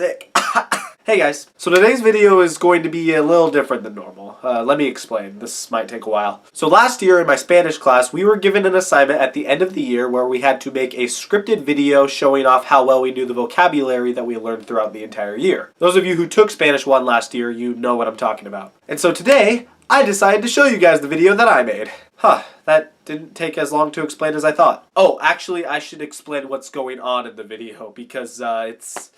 sick. Hey guys, so today's video is going to be a little different than normal. Let me explain. This might take a while. So last year in my Spanish class, we were given an assignment at the end of the year where we had to make a scripted video showing off how well we knew the vocabulary that we learned throughout the entire year. Those of you who took Spanish 1 last year, you know what I'm talking about. And so today, I decided to show you guys the video that I made. That didn't take as long to explain as I thought. Oh, actually, I should explain what's going on in the video because it's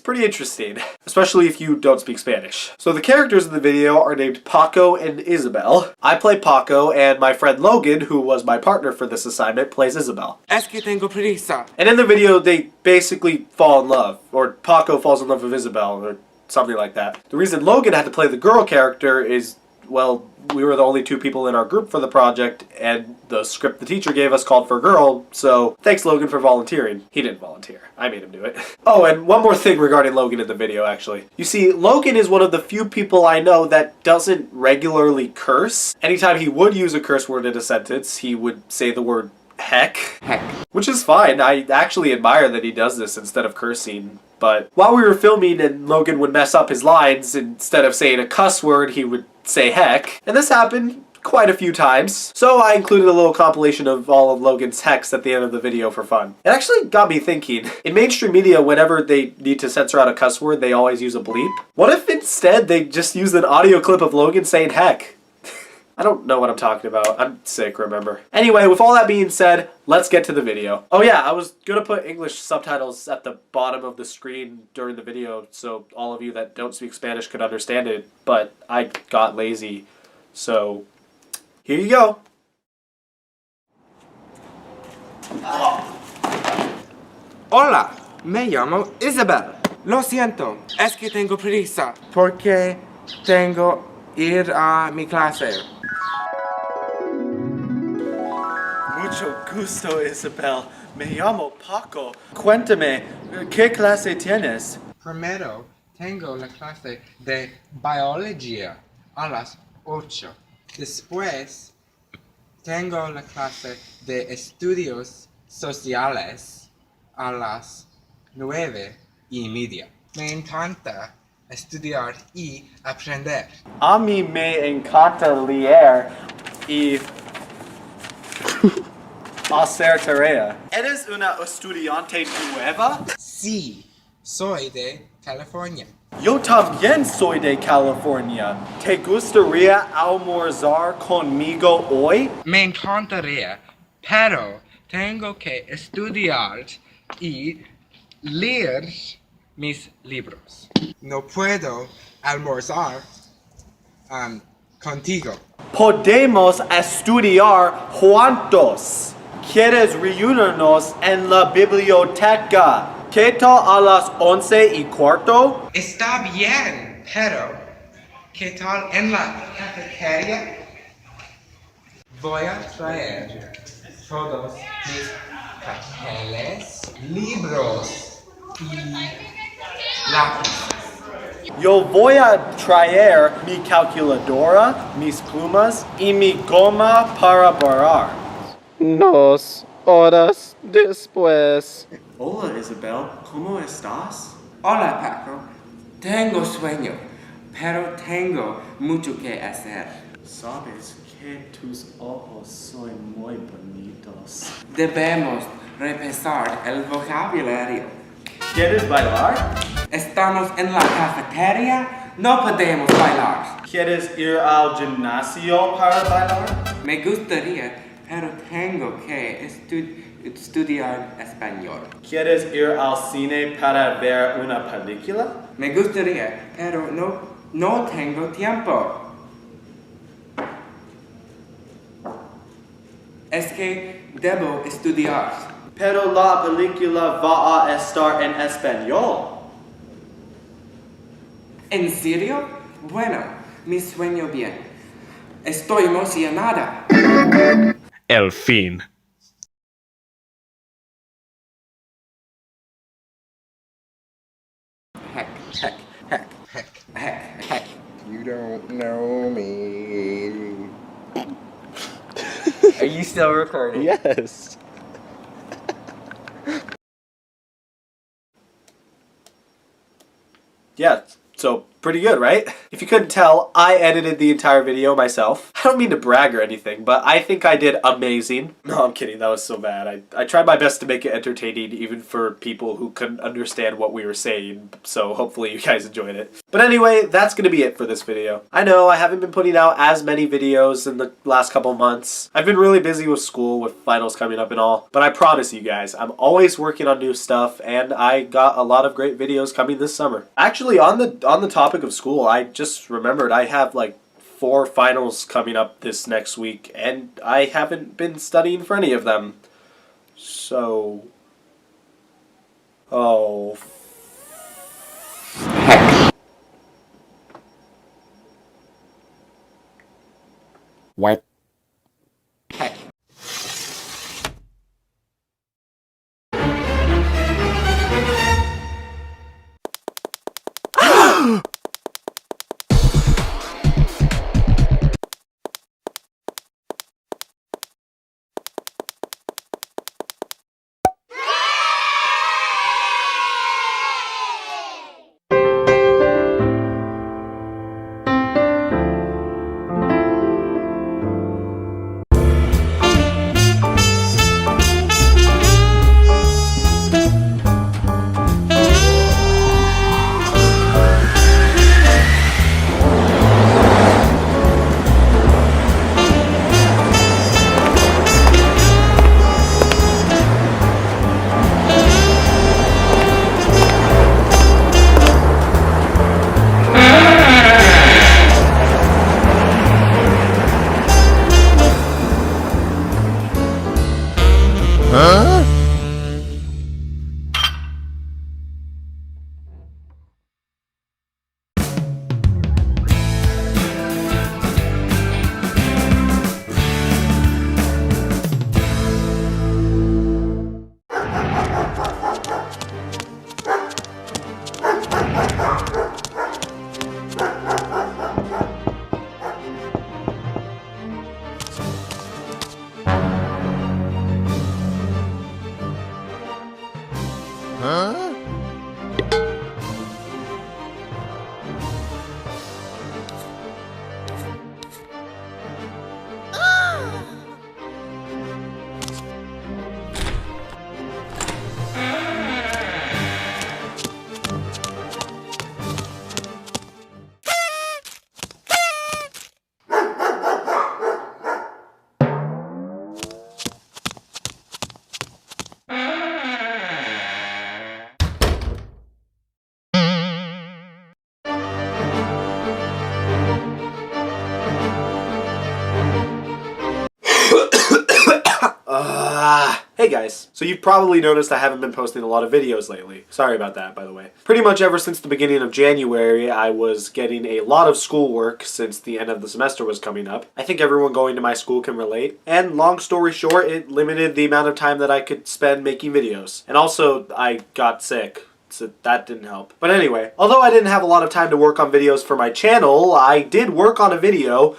pretty interesting, especially if you don't speak Spanish. So the characters in the video are named Paco and Isabel. I play Paco, and my friend Logan, who was my partner for this assignment, plays Isabel. Es que tengo prisa. And in the video, they basically fall in love, or Paco falls in love with Isabel, or something like that. The reason Logan had to play the girl character is, well, we were the only 2 people in our group for the project, and the script the teacher gave us called for a girl, so thanks Logan for volunteering. He didn't volunteer. I made him do it. Oh, and one more thing regarding Logan in the video, actually. You see, Logan is one of the few people I know that doesn't regularly curse. Anytime he would use a curse word in a sentence, he would say the word heck. Heck. Which is fine. I actually admire that he does this instead of cursing. But while we were filming and Logan would mess up his lines, instead of saying a cuss word, he would say heck. And this happened quite a few times. So I included a little compilation of all of Logan's hecks at the end of the video for fun. It actually got me thinking. In mainstream media, whenever they need to censor out a cuss word, they always use a bleep. What if instead they just use an audio clip of Logan saying heck? I don't know what I'm talking about. I'm sick, remember. Anyway, with all that being said, let's get to the video. Oh yeah, I was gonna put English subtitles at the bottom of the screen during the video so all of you that don't speak Spanish could understand it, but I got lazy. So, here you go. Hola, me llamo Isabel. Lo siento, es que tengo prisa. Porque tengo ir a mi clase. Mucho gusto, Isabel. Me llamo Paco. Cuéntame, ¿qué clase tienes? Primero, tengo la clase de biología a las 8. Después, tengo la clase de estudios sociales a las 9:30. Me encanta estudiar y aprender. A mí me encanta leer y hacer tarea. ¿Eres una estudiante nueva? Sí, soy de California. Yo también soy de California. ¿Te gustaría almorzar conmigo hoy? Me encantaría, pero tengo que estudiar y leer mis libros. No puedo almorzar contigo. Podemos estudiar juntos. ¿Quieres reunirnos en la biblioteca? ¿Qué tal a las 11:15? Está bien, pero ¿qué tal en la cafetería? Voy a traer todos mis papeles, libros y lápices. Yo voy a traer mi calculadora, mis plumas y mi goma para borrar. 2 horas después. Hola Isabel, ¿cómo estás? Hola Paco, tengo sueño, pero tengo mucho que hacer. Sabes que tus ojos son muy bonitos. Debemos repasar el vocabulario. ¿Quieres bailar? Estamos en la cafetería, no podemos bailar. ¿Quieres ir al gimnasio para bailar? Me gustaría, pero tengo que estudiar español. ¿Quieres ir al cine para ver una película? Me gustaría, pero no tengo tiempo. Es que debo estudiar. Pero la película va a estar en español. ¿En serio? Bueno, me sueño bien. Estoy emocionada. El fin. Heck, heck, heck, heck, heck, heck. You don't know me. Are you still recording? Yes. Yeah, so pretty good, right? If you couldn't tell, I edited the entire video myself. I don't mean to brag or anything, but I think I did amazing. No, I'm kidding, that was so bad. I tried my best to make it entertaining even for people who couldn't understand what we were saying, so hopefully you guys enjoyed it. But anyway, that's gonna be it for this video. I know I haven't been putting out as many videos in the last couple months. I've been really busy with school, with finals coming up and all, but I promise you guys, I'm always working on new stuff, and I got a lot of great videos coming this summer. Actually, on the topic of school, I just remembered I have like 4 finals coming up this next week, and I haven't been studying for any of them. So... oh... Heck. What? Heck. Hey guys, so you've probably noticed I haven't been posting a lot of videos lately. Sorry about that, by the way. Pretty much ever since the beginning of January, I was getting a lot of schoolwork since the end of the semester was coming up. I think everyone going to my school can relate. And long story short, it limited the amount of time that I could spend making videos. And also, I got sick, so that didn't help. But anyway, although I didn't have a lot of time to work on videos for my channel, I did work on a video.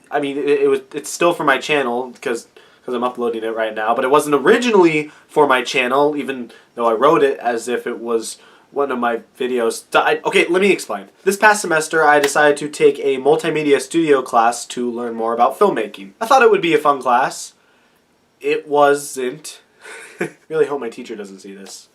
I mean, it's still for my channel because I'm uploading it right now, but it wasn't originally for my channel, even though I wrote it as if it was one of my videos. Okay, let me explain. This past semester, I decided to take a multimedia studio class to learn more about filmmaking. I thought it would be a fun class. It wasn't. Really hope my teacher doesn't see this.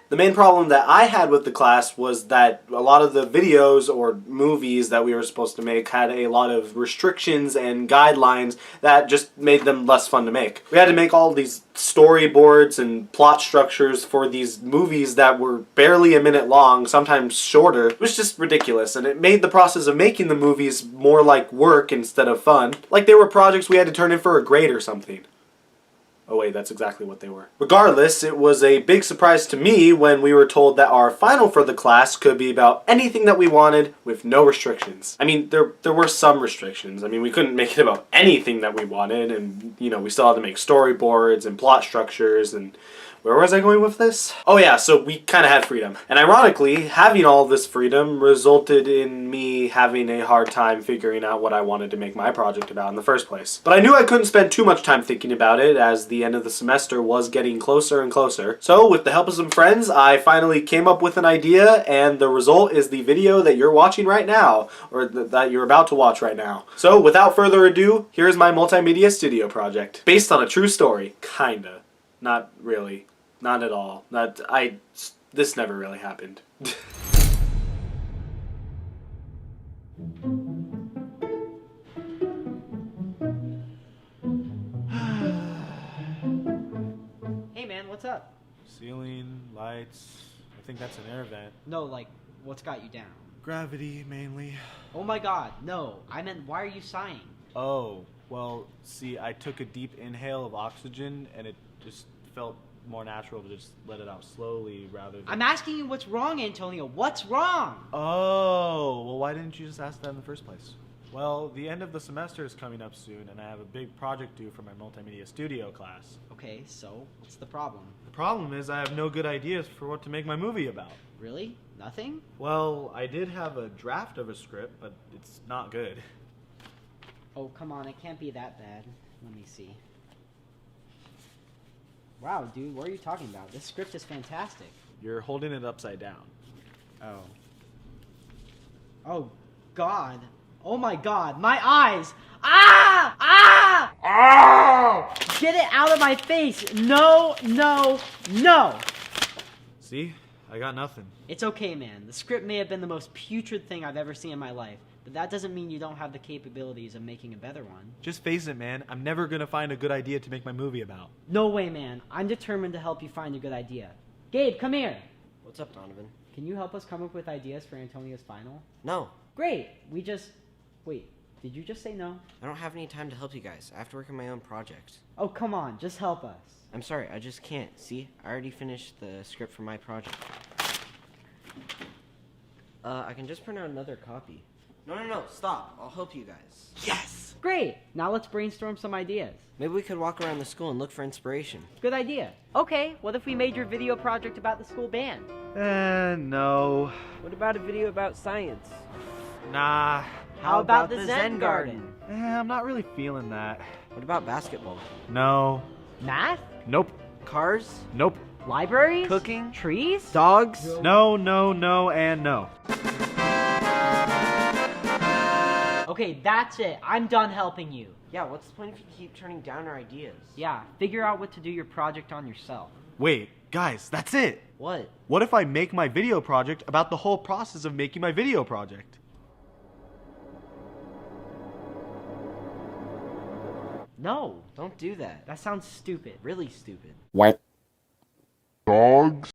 The main problem that I had with the class was that a lot of the videos or movies that we were supposed to make had a lot of restrictions and guidelines that just made them less fun to make. We had to make all these storyboards and plot structures for these movies that were barely a minute long, sometimes shorter. It was just ridiculous, and it made the process of making the movies more like work instead of fun. Like they were projects we had to turn in for a grade or something. Oh wait, that's exactly what they were. Regardless, it was a big surprise to me when we were told that our final for the class could be about anything that we wanted with no restrictions. I mean, there were some restrictions. I mean, we couldn't make it about anything that we wanted, and, you know, we still had to make storyboards and plot structures, and Where was I going with this? Oh yeah, so we kind of had freedom. And ironically, having all this freedom resulted in me having a hard time figuring out what I wanted to make my project about in the first place. But I knew I couldn't spend too much time thinking about it as the end of the semester was getting closer and closer. So with the help of some friends, I finally came up with an idea, and the result is the video that you're watching right now, or that you're about to watch right now. So without further ado, here's my multimedia studio project. Based on a true story. Kinda. Not really. Not at all. This never really happened. Hey man, what's up? Ceiling, lights. I think that's an air vent. No, like, what's got you down? Gravity, mainly. Oh my god, no. I meant, why are you sighing? Oh, well, see, I took a deep inhale of oxygen, and it just felt more natural to just let it out slowly rather than... I'm asking you what's wrong, Antonio. What's wrong? Oh, well, why didn't you just ask that in the first place? Well, the end of the semester is coming up soon, and I have a big project due for my multimedia studio class. Okay, so, what's the problem? The problem is I have no good ideas for what to make my movie about. Really? Nothing? Well, I did have a draft of a script, but it's not good. Oh, come on, it can't be that bad. Let me see. Wow, dude, what are you talking about? This script is fantastic. You're holding it upside down. Oh. Oh, God. Oh my God, my eyes! Ah! Ah! Ah! Get it out of my face! No, no, no! See? I got nothing. It's okay, man. The script may have been the most putrid thing I've ever seen in my life, but that doesn't mean you don't have the capabilities of making a better one. Just face it, man. I'm never gonna find a good idea to make my movie about. No way, man. I'm determined to help you find a good idea. Gabe, come here! What's up, Donovan? Can you help us come up with ideas for Antonio's final? No, Great! Wait, did you just say no? I don't have any time to help you guys. I have to work on my own project. Oh, come on, just help us. I'm sorry, I just can't. See, I already finished the script for my project. I can just print out another copy. No, stop. I'll help you guys. Yes! Great! Now let's brainstorm some ideas. Maybe we could walk around the school and look for inspiration. Good idea. Okay, what if we made your video project about the school band? No. What about a video about science? Nah. How about the Zen Garden? I'm not really feeling that. What about basketball? No. Math? Nope. Cars? Nope. Libraries? Cooking? Trees? Dogs? No, and no. Okay, that's it. I'm done helping you. Yeah, what's the point if you keep turning down our ideas? Yeah, figure out what to do your project on yourself. Wait, guys, that's it. What? What if I make my video project about the whole process of making my video project? No, Don't do that. that sounds stupid. Really stupid. What? Dogs?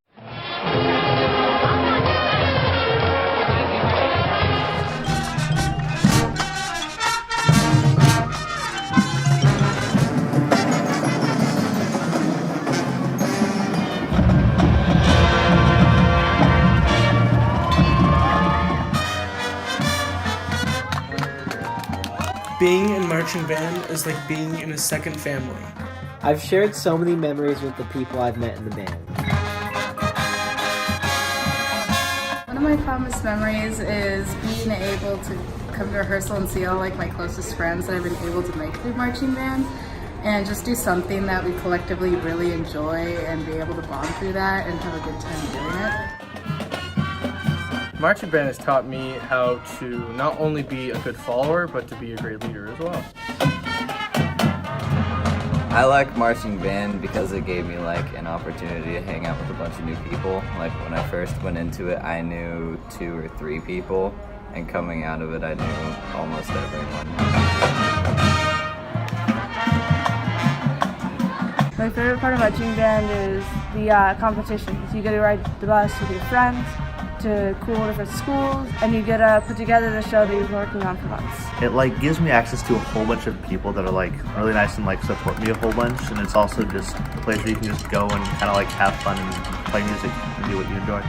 Being in marching band is like being in a second family. I've shared so many memories with the people I've met in the band. One of my fondest memories is being able to come to rehearsal and see all like my closest friends that I've been able to make through marching band and just do something that we collectively really enjoy and be able to bond through that and have a good time doing it. Marching band has taught me how to not only be a good follower, but to be a great leader as well. I like marching band because it gave me like an opportunity to hang out with a bunch of new people. Like when I first went into it, I knew 2 or 3 people, and coming out of it, I knew almost everyone. My favorite part of marching band is the competitions. You get to ride the bus with your friends to cool different schools, and you get to put together the show that you've been working on for months. It like gives me access to a whole bunch of people that are like really nice and like support me a whole bunch, and it's also just a place where you can just go and kind of like have fun and play music and do what you enjoy.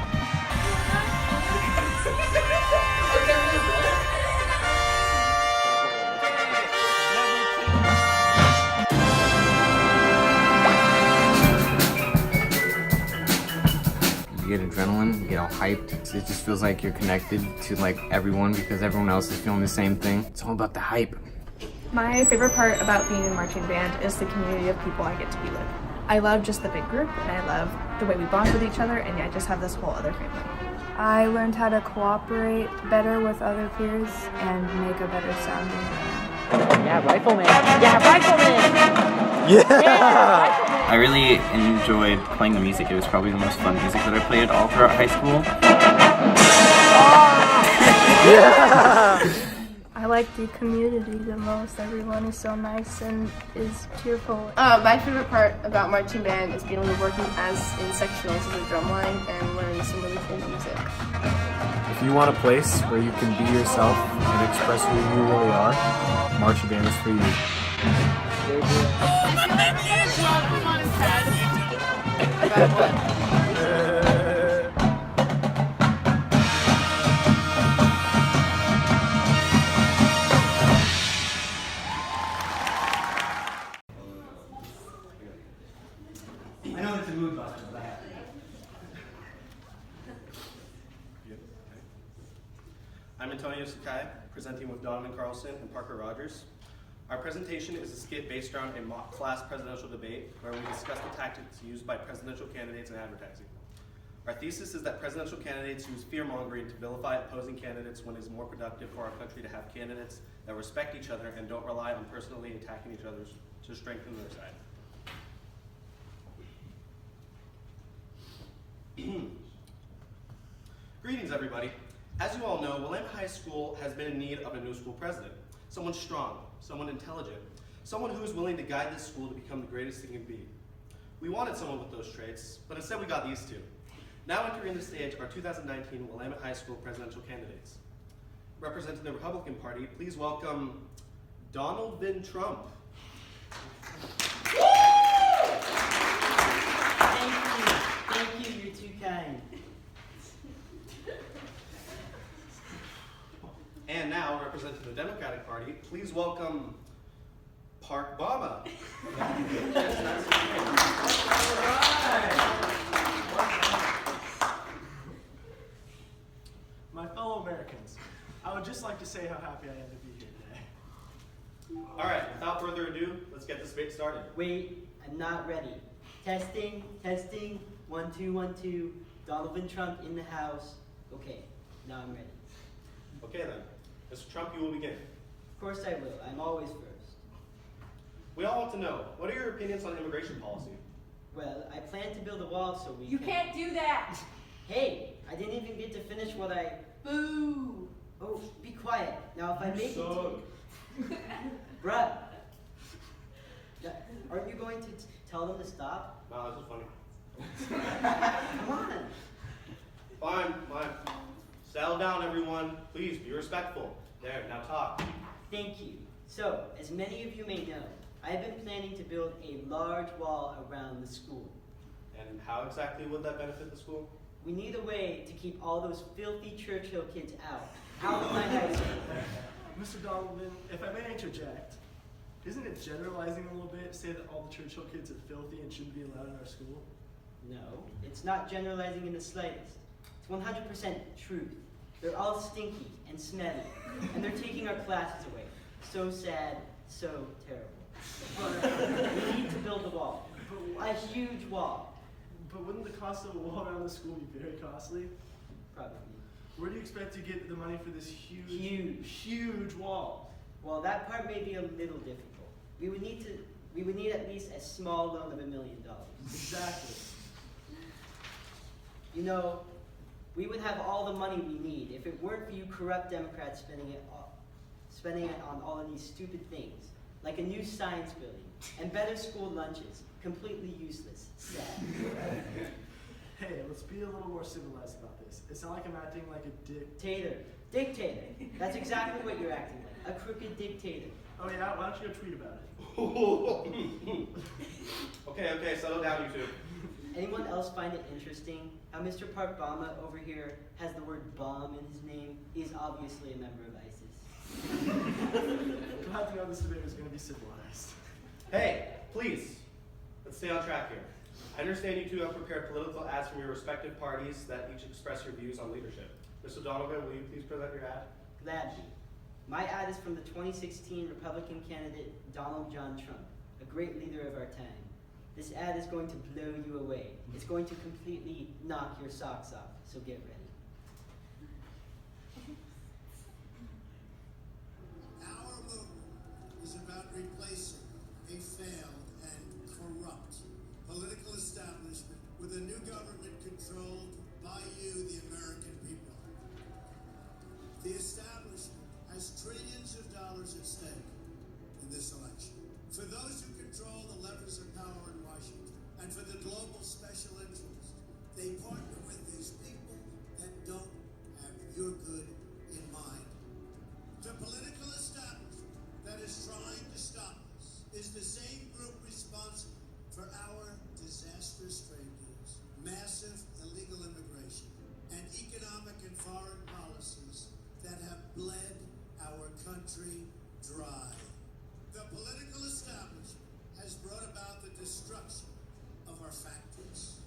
You get adrenaline, you get all hyped. It just feels like you're connected to like everyone because everyone else is feeling the same thing. It's all about the hype. My favorite part about being in marching band is the community of people I get to be with. I love just the big group, and I love the way we bond with each other, and I just have this whole other family. I learned how to cooperate better with other peers and make a better sounding band. Yeah, rifleman. Yeah, rifleman. Yeah! I really enjoyed playing the music. It was probably the most fun music that I played all throughout high school. Yeah! I like the community the most. Everyone is so nice and is cheerful. My favorite part about marching band is being able to work as in sectionals as a drumline and learn some really cool music. If you want a place where you can be yourself and express who you really are, marching band is for you. I'm Antonio Sakai, presenting with Donavan Carlson and Parker Rogers. Our presentation is a skit based around a mock class presidential debate where we discuss the tactics used by presidential candidates in advertising. Our thesis is that presidential candidates use fear-mongering to vilify opposing candidates when it is more productive for our country to have candidates that respect each other and don't rely on personally attacking each other to strengthen their side. Greetings, everybody. As you all know, Willamette High School has been in need of a new school president. Someone strong, someone intelligent, someone who is willing to guide this school to become the greatest it can be. We wanted someone with those traits, but instead we got these two. Now entering the stage are 2019 Willamette High School presidential candidates. Representing the Republican Party, please welcome Donaldvan Trump. Thank you, you're too kind. And now, representing the Democratic Party, please welcome Parkbama. My fellow Americans, I would just like to say how happy I am to be here today. All right, without further ado, let's get this debate started. Wait, I'm not ready. Testing, testing, 1, 2, 1, 2. Donaldvan Trump in the house. Okay, now I'm ready. Okay then, Mr. Trump, you will begin. Of course I will. I'm always first. We all want to know, what are your opinions on immigration policy? Well, I plan to build a wall so we You can't do that! Hey, I didn't even get to finish what I... Boo! Oh, be quiet. Now if I make it... Bruh. Aren't you going to tell them to stop? No, this is funny. Come on. Fine. Settle down, everyone. Please, be respectful. There, now talk. Thank you. So, as many of you may know, I have been planning to build a large wall around the school. And how exactly would that benefit the school? We need a way to keep all those filthy Churchill kids out of my high school. Mr. Donaldvan, if I may interject, isn't it generalizing a little bit to say that all the Churchill kids are filthy and shouldn't be allowed in our school? No, it's not generalizing in the slightest. It's 100% truth. They're all stinky and smelly, and they're taking our classes away. So sad, so terrible. But we need to build a wall, a huge wall. But wouldn't the cost of a wall around the school be very costly? Probably. Where do you expect to get the money for this huge wall? Well, that part may be a little difficult. We would need at least a small loan of $1 million. Exactly. You know, we would have all the money we need if it weren't for you corrupt Democrats spending it on all of these stupid things, like a new science building and better school lunches, completely useless. Sad. Hey, let's be a little more civilized about this. It's not like I'm acting like a dictator. Dictator. That's exactly what you're acting like. A crooked dictator. Oh yeah? Why don't you go tweet about it? Okay, settle down, you two. Anyone else find it interesting how Mr. Parkbama over here has the word bomb in his name? He's obviously a member of ISIS. Glad to know this debate was going to be civilized. Hey, please, let's stay on track here. I understand you two have prepared political ads from your respective parties that each express your views on leadership. Mr. Donovan, will you please present your ad? Gladly. My ad is from the 2016 Republican candidate Donald John Trump, a great leader of our time. This ad is going to blow you away. It's going to completely knock your socks off, so get ready. Our movement is about replacing a failed and corrupt political establishment with a new government controlled by you, the American people. The establishment has trillions of dollars at stake in this election. For those who control the levers of power in Washington, and for the global special interests, they partner with these people that don't have your good in mind. The political establishment that is trying to stop us is the same group responsible for our disastrous trade deals, massive illegal immigration, and economic and foreign policies that have bled our country dry. The political establishment has brought about the destruction of our factories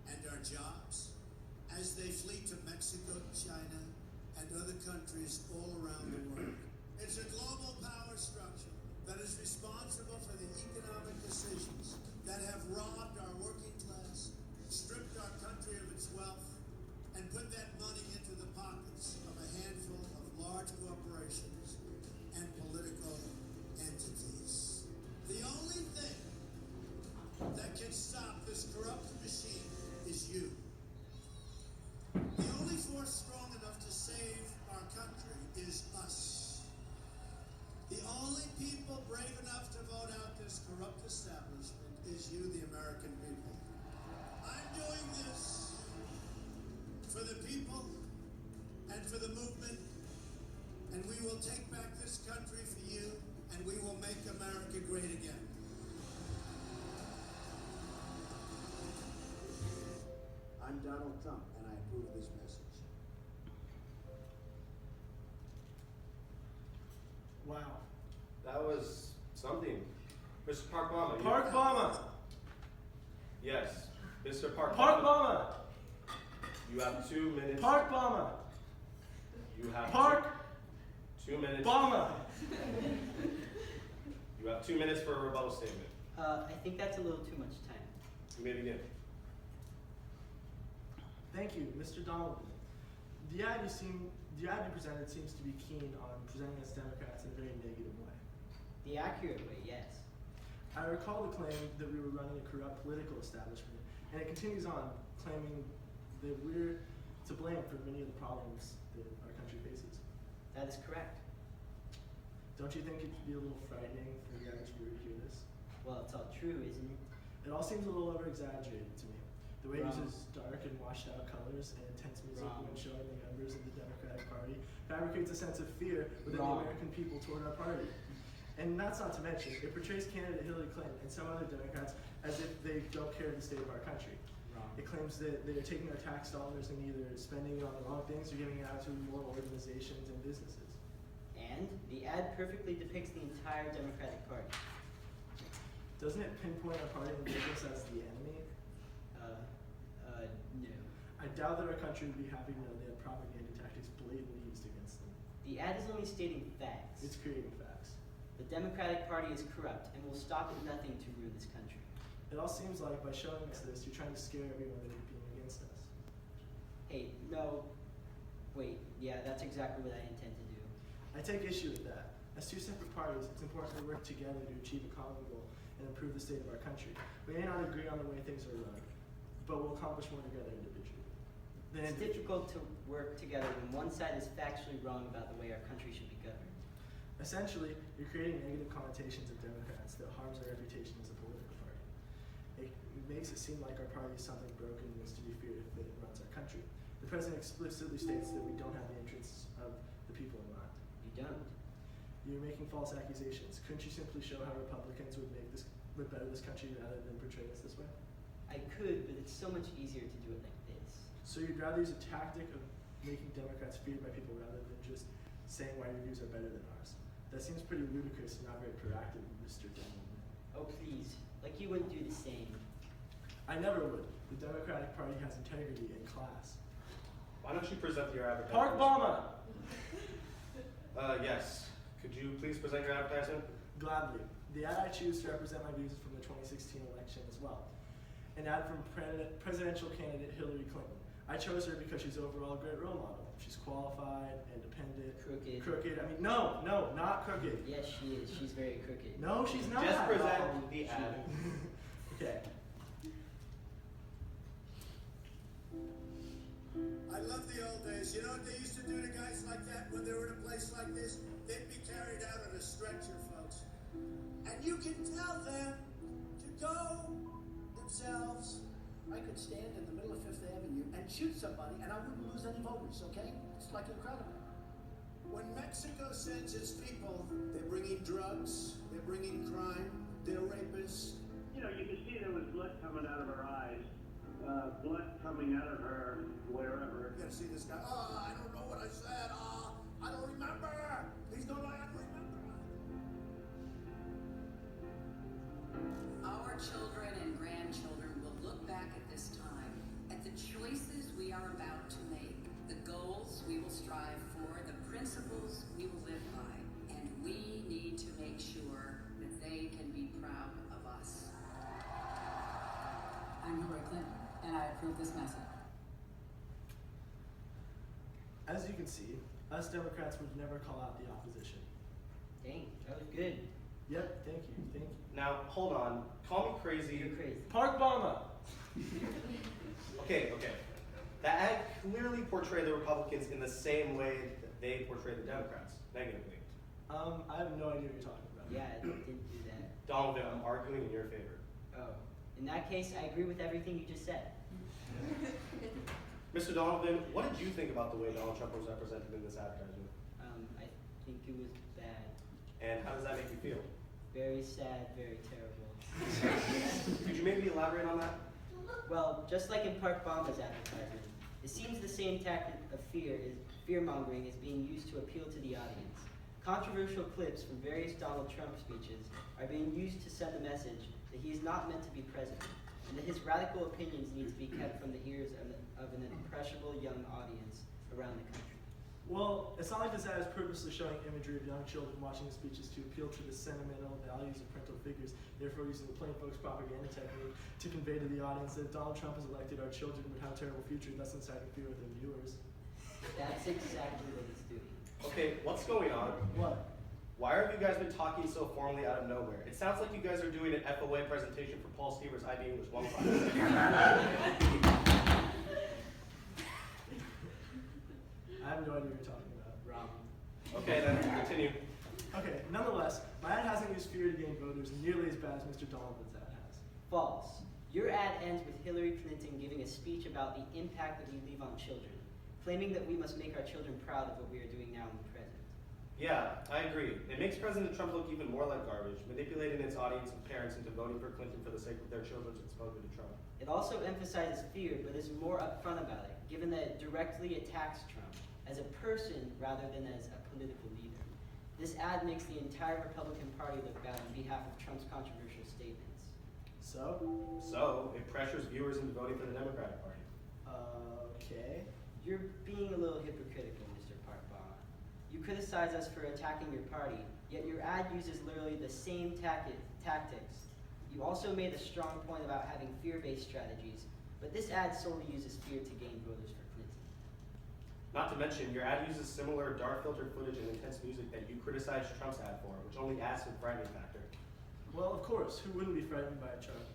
and our jobs as they flee to Mexico, China, and other countries all around the world. It's a global power structure that is responsible for the economic decisions that have robbed our working class, stripped our country of its wealth, and put that money into the pockets of a handful of large corporations and political entities. The only thing that can stop this corrupt machine is you. The only force strong enough to save our country is us. The only people brave enough to vote out this corrupt establishment is you, the American people. I'm doing this for the people and for the movement, and we will take back this country for you, and we will make America great again. I'm Donald Trump, and I approve this message. Wow. That was something. Mr. Parkbama. Parkbama! Yes, Mr. Parkbama. Parkbama! You have 2 minutes. Parkbama! You have Park! 2 minutes. Bama! You have 2 minutes for a rebuttal statement. I think that's a little too much time. You may begin. Thank you, Mr. Donaldvan. The ad you presented seems to be keen on presenting us Democrats in a very negative way. The accurate way, yes. I recall the claim that we were running a corrupt political establishment, and it continues on, claiming that we're to blame for many of the problems that our country faces. That is correct. Don't you think it'd be a little frightening for the average viewer to hear this? Well, it's all true, isn't it? It all seems a little over-exaggerated to me. The way it Wrong. uses dark and washed-out colors and intense music Wrong. when showing the members of the Democratic Party fabricates a sense of fear within Wrong. the American people toward our party. And that's not to mention, it portrays candidate Hillary Clinton and some other Democrats as if they don't care the state of our country. Wrong. It claims that they are taking our tax dollars and either spending it on the wrong things or giving it out to more organizations and businesses. And the ad perfectly depicts the entire Democratic Party. Doesn't it pinpoint our party and business as the enemy? No. I doubt that our country would be happy to know they have propaganda tactics blatantly used against them. The ad is only stating facts. It's creating facts. The Democratic Party is corrupt and will stop at nothing to ruin this country. It all seems like by showing us this, you're trying to scare everyone into being against us. Hey, no. Wait, yeah, that's exactly what I intend to do. I take issue with that. As two separate parties, it's important to work together to achieve a common goal and improve the state of our country. We may not agree on the way things are run, but we'll accomplish more together individually. It's difficult to work together when one side is factually wrong about the way our country should be governed. Essentially, you're creating negative connotations of Democrats that harms our reputation as a political party. It makes it seem like our party is something broken and is to be feared if it runs our country. The president explicitly states that we don't have the interests of the people in mind. You don't. You're making false accusations. Couldn't you simply show how Republicans would better this country rather than portray us this way? I could, but it's so much easier to do it like this. So you'd rather use a tactic of making Democrats feared by people rather than just saying why your views are better than ours. That seems pretty ludicrous and not very proactive, Mr. Donavan. Oh, please. Like you wouldn't do the same. I never would. The Democratic Party has integrity in class. Why don't you present your advertisement? Parkbama! Yes. Could you please present your advertisement? Gladly. The ad I choose to represent my views is from the 2016 election as well. An ad from presidential candidate Hillary Clinton. I chose her because she's overall a great role model. She's qualified, independent, crooked. I mean, no, not crooked. Yes, she is. She's very crooked. No, she's not. Just present the ad. Okay. I love the old days. You know what they used to do to guys like that when they were in a place like this? They'd be carried out on a stretcher, folks. And you can tell them to go themselves. I could stand in the middle of Fifth Avenue and shoot somebody and I wouldn't lose any voters, okay? It's like incredible. When Mexico sends its people, they're bringing drugs, they're bringing crime, they're rapists. You know, you could see there was blood coming out of her eyes, blood coming out of her wherever. You gotta see this guy. Oh, I don't know what I said. Oh, I don't remember. Please don't lie, I don't remember. Our children and grandchildren will look back at this time, at the choices we are about to make, the goals we will strive for, the principles we will live by, and we need to make sure that they can be proud of us. I'm Hillary Clinton, and I approve this message. As you can see, us Democrats would never call out the opposition. Dang, that was good. Yep, thank you. Now, hold on. Call me crazy. You're crazy. Parkbama! Okay. That ad clearly portrayed the Republicans in the same way that they portray the Democrats, negatively. I have no idea what you're talking about. Yeah, I didn't do that. Donovan, I'm arguing in your favor. Oh. In that case, I agree with everything you just said. Mr. Donovan, what did you think about the way Donald Trump was represented in this advertisement? I think it was bad. And how does that make you feel? Very sad, very terrible. Could you maybe elaborate on that? Well, just like in Parkbama's advertisement, it seems the same tactic of fear-mongering is being used to appeal to the audience. Controversial clips from various Donald Trump speeches are being used to send a message that he is not meant to be president, and that his radical opinions need to be kept from the ears of an impressionable young audience around the country. Well, it's not like this ad is purposely showing imagery of young children watching the speeches to appeal to the sentimental values of parental figures, therefore using the plain folks propaganda technique to convey to the audience that if Donald Trump is elected, our children would have a terrible future, thus inciting fear with their viewers. That's exactly what it's doing. Okay, what's going on? What? Why have you guys been talking so formally out of nowhere? It sounds like you guys are doing an FOA presentation for Paul Stever's IB English 1 class. I have no idea what you're talking about, Rob. Okay, then continue. Okay, nonetheless, my ad hasn't used fear to gain voters nearly as bad as Mr. Donaldvan's ad has. False. Your ad ends with Hillary Clinton giving a speech about the impact that we leave on children, claiming that we must make our children proud of what we are doing now in the present. Yeah, I agree. It makes President Trump look even more like garbage, manipulating its audience of parents into voting for Clinton for the sake of their children's exposure to Trump. It also emphasizes fear, but is more upfront about it, given that it directly attacks Trump as a person rather than as a political leader. This ad makes the entire Republican Party look bad on behalf of Trump's controversial statements. So, it pressures viewers into voting for the Democratic Party. Okay. You're being a little hypocritical, Mr. Parkbama. You criticize us for attacking your party, yet your ad uses literally the same tactics. You also made a strong point about having fear-based strategies, but this ad solely uses fear to gain voters for Clinton. Not to mention, your ad uses similar dark filtered footage and intense music that you criticized Trump's ad for, which only adds to the frightening factor. Well, of course, who wouldn't be frightened by Trump?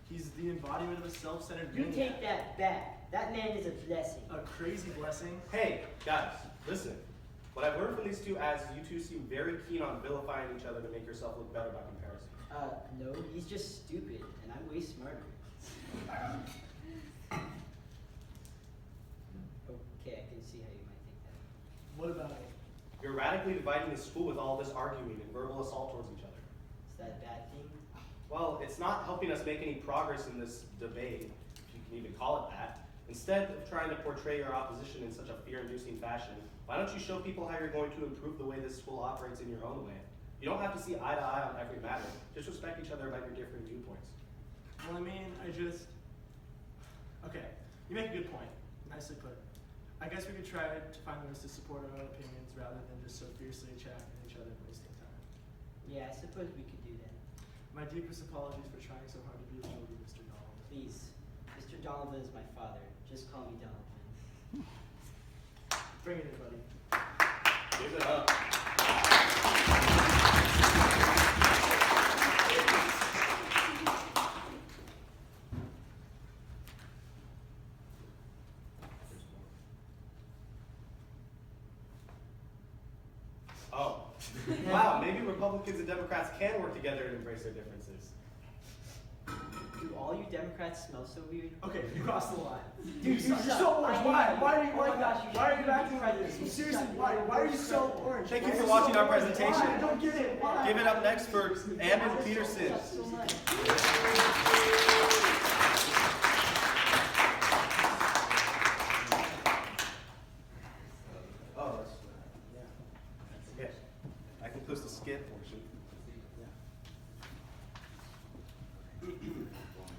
He's the embodiment of a self-centered You maniac. take that back. That man is a blessing. A crazy blessing? Hey, guys, listen. What I've learned from these two ads is you two seem very keen on vilifying each other to make yourself look better by comparison. No, he's just stupid, and I'm way smarter. Okay, I can see how you might think that. What about it? You're radically dividing the school with all this arguing and verbal assault towards each other. Is that a bad thing? Well, it's not helping us make any progress in this debate, if you can even call it that. Instead of trying to portray your opposition in such a fear-inducing fashion, why don't you show people how you're going to improve the way this school operates in your own way? You don't have to see eye to eye on every matter. Just respect each other about your different viewpoints. Well, I mean, Okay, you make a good point. Nicely put. I guess we could try to find ways to support our own opinions rather than just so fiercely attacking each other and wasting time. Yeah, I suppose we could do that. My deepest apologies for trying so hard to be a little bit Mr. Donaldvan. Please, Mr. Donovan is my father. Just call me Donovan. Bring it in, buddy. Give it up. Oh. Wow, maybe Republicans and Democrats can work together and embrace their differences. Do all you Democrats smell so weird? Okay, you crossed the line. Dude, you're you suck. so orange. Why? Why are you Oh like my that? gosh, Why are you acting like this? Seriously, why? Why are you so orange? Thank Why you are for watching so our orange? presentation. Why? I don't get it. Why? Give it up next for Ammon Peterson. So much. Oh, that's, yeah. Okay. I concludes the skit portion.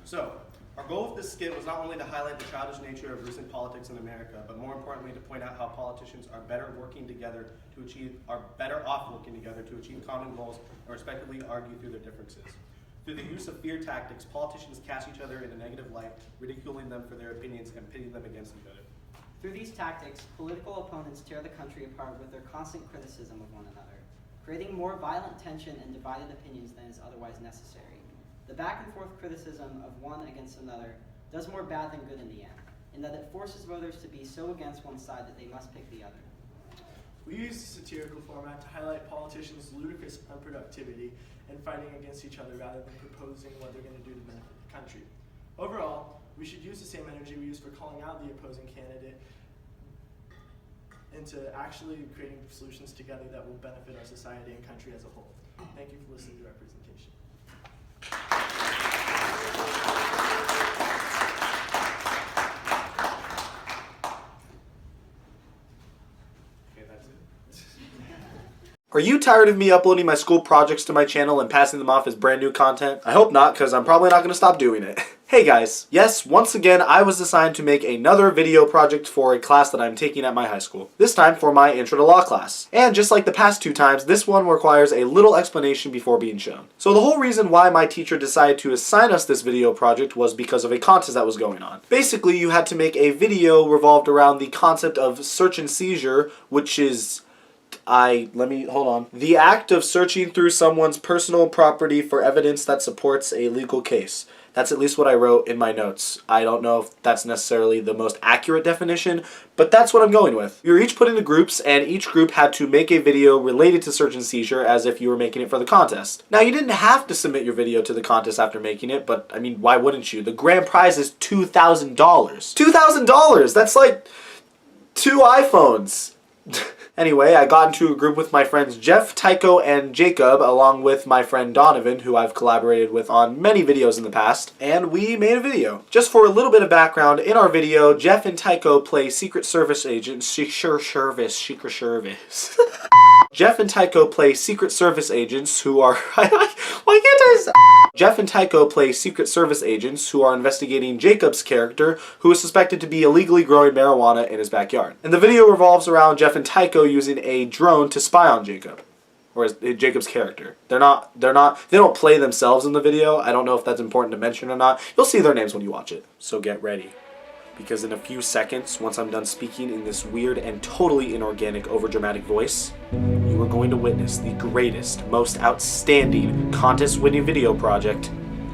So, our goal with this skit was not only to highlight the childish nature of recent politics in America, but more importantly to point out how politicians are better off working together to achieve common goals and respectively argue through their differences. Through the use of fear tactics, politicians cast each other in a negative light, ridiculing them for their opinions and pitting them against each other. Through these tactics, political opponents tear the country apart with their constant criticism of one another, creating more violent tension and divided opinions than is otherwise necessary. The back and forth criticism of one against another does more bad than good in the end, in that it forces voters to be so against one side that they must pick the other. We use the satirical format to highlight politicians' ludicrous unproductivity and fighting against each other rather than proposing what they're going to do to benefit the country. Overall, we should use the same energy we use for calling out the opposing candidate into actually creating solutions together that will benefit our society and country as a whole. Thank you for listening to our presentation. Okay, that's it. Are you tired of me uploading my school projects to my channel and passing them off as brand new content? I hope not, because I'm probably not going to stop doing it. Hey guys, yes, once again I was assigned to make another video project for a class that I'm taking at my high school. This time for my Intro to Law class. And just like the past two times, this one requires a little explanation before being shown. So the whole reason why my teacher decided to assign us this video project was because of a contest that was going on. Basically, you had to make a video revolved around the concept of search and seizure, which is the act of searching through someone's personal property for evidence that supports a legal case. That's at least what I wrote in my notes. I don't know if that's necessarily the most accurate definition, but that's what I'm going with. You were each put into groups, and each group had to make a video related to search and seizure as if you were making it for the contest. Now, you didn't have to submit your video to the contest after making it, but I mean, why wouldn't you? The grand prize is $2,000. $2,000! That's like 2 iPhones. Anyway, I got into a group with my friends Jeff, Tycho, and Jacob, along with my friend Donavan, who I've collaborated with on many videos in the past, and we made a video. Just for a little bit of background, in our video, Jeff and Tycho play Secret Service agents, Secret Service. Jeff and Tycho play Secret Service agents who are, Jeff and Tycho play Secret Service agents who are investigating Jacob's character, who is suspected to be illegally growing marijuana in his backyard. And the video revolves around Jeff and Tycho using a drone to spy on Jacob, or Jacob's character. They don't play themselves in the video. I don't know if that's important to mention or not. You'll see their names when you watch it. So get ready, because in a few seconds, once I'm done speaking in this weird and totally inorganic, overdramatic voice, you are going to witness the greatest, most outstanding contest-winning video project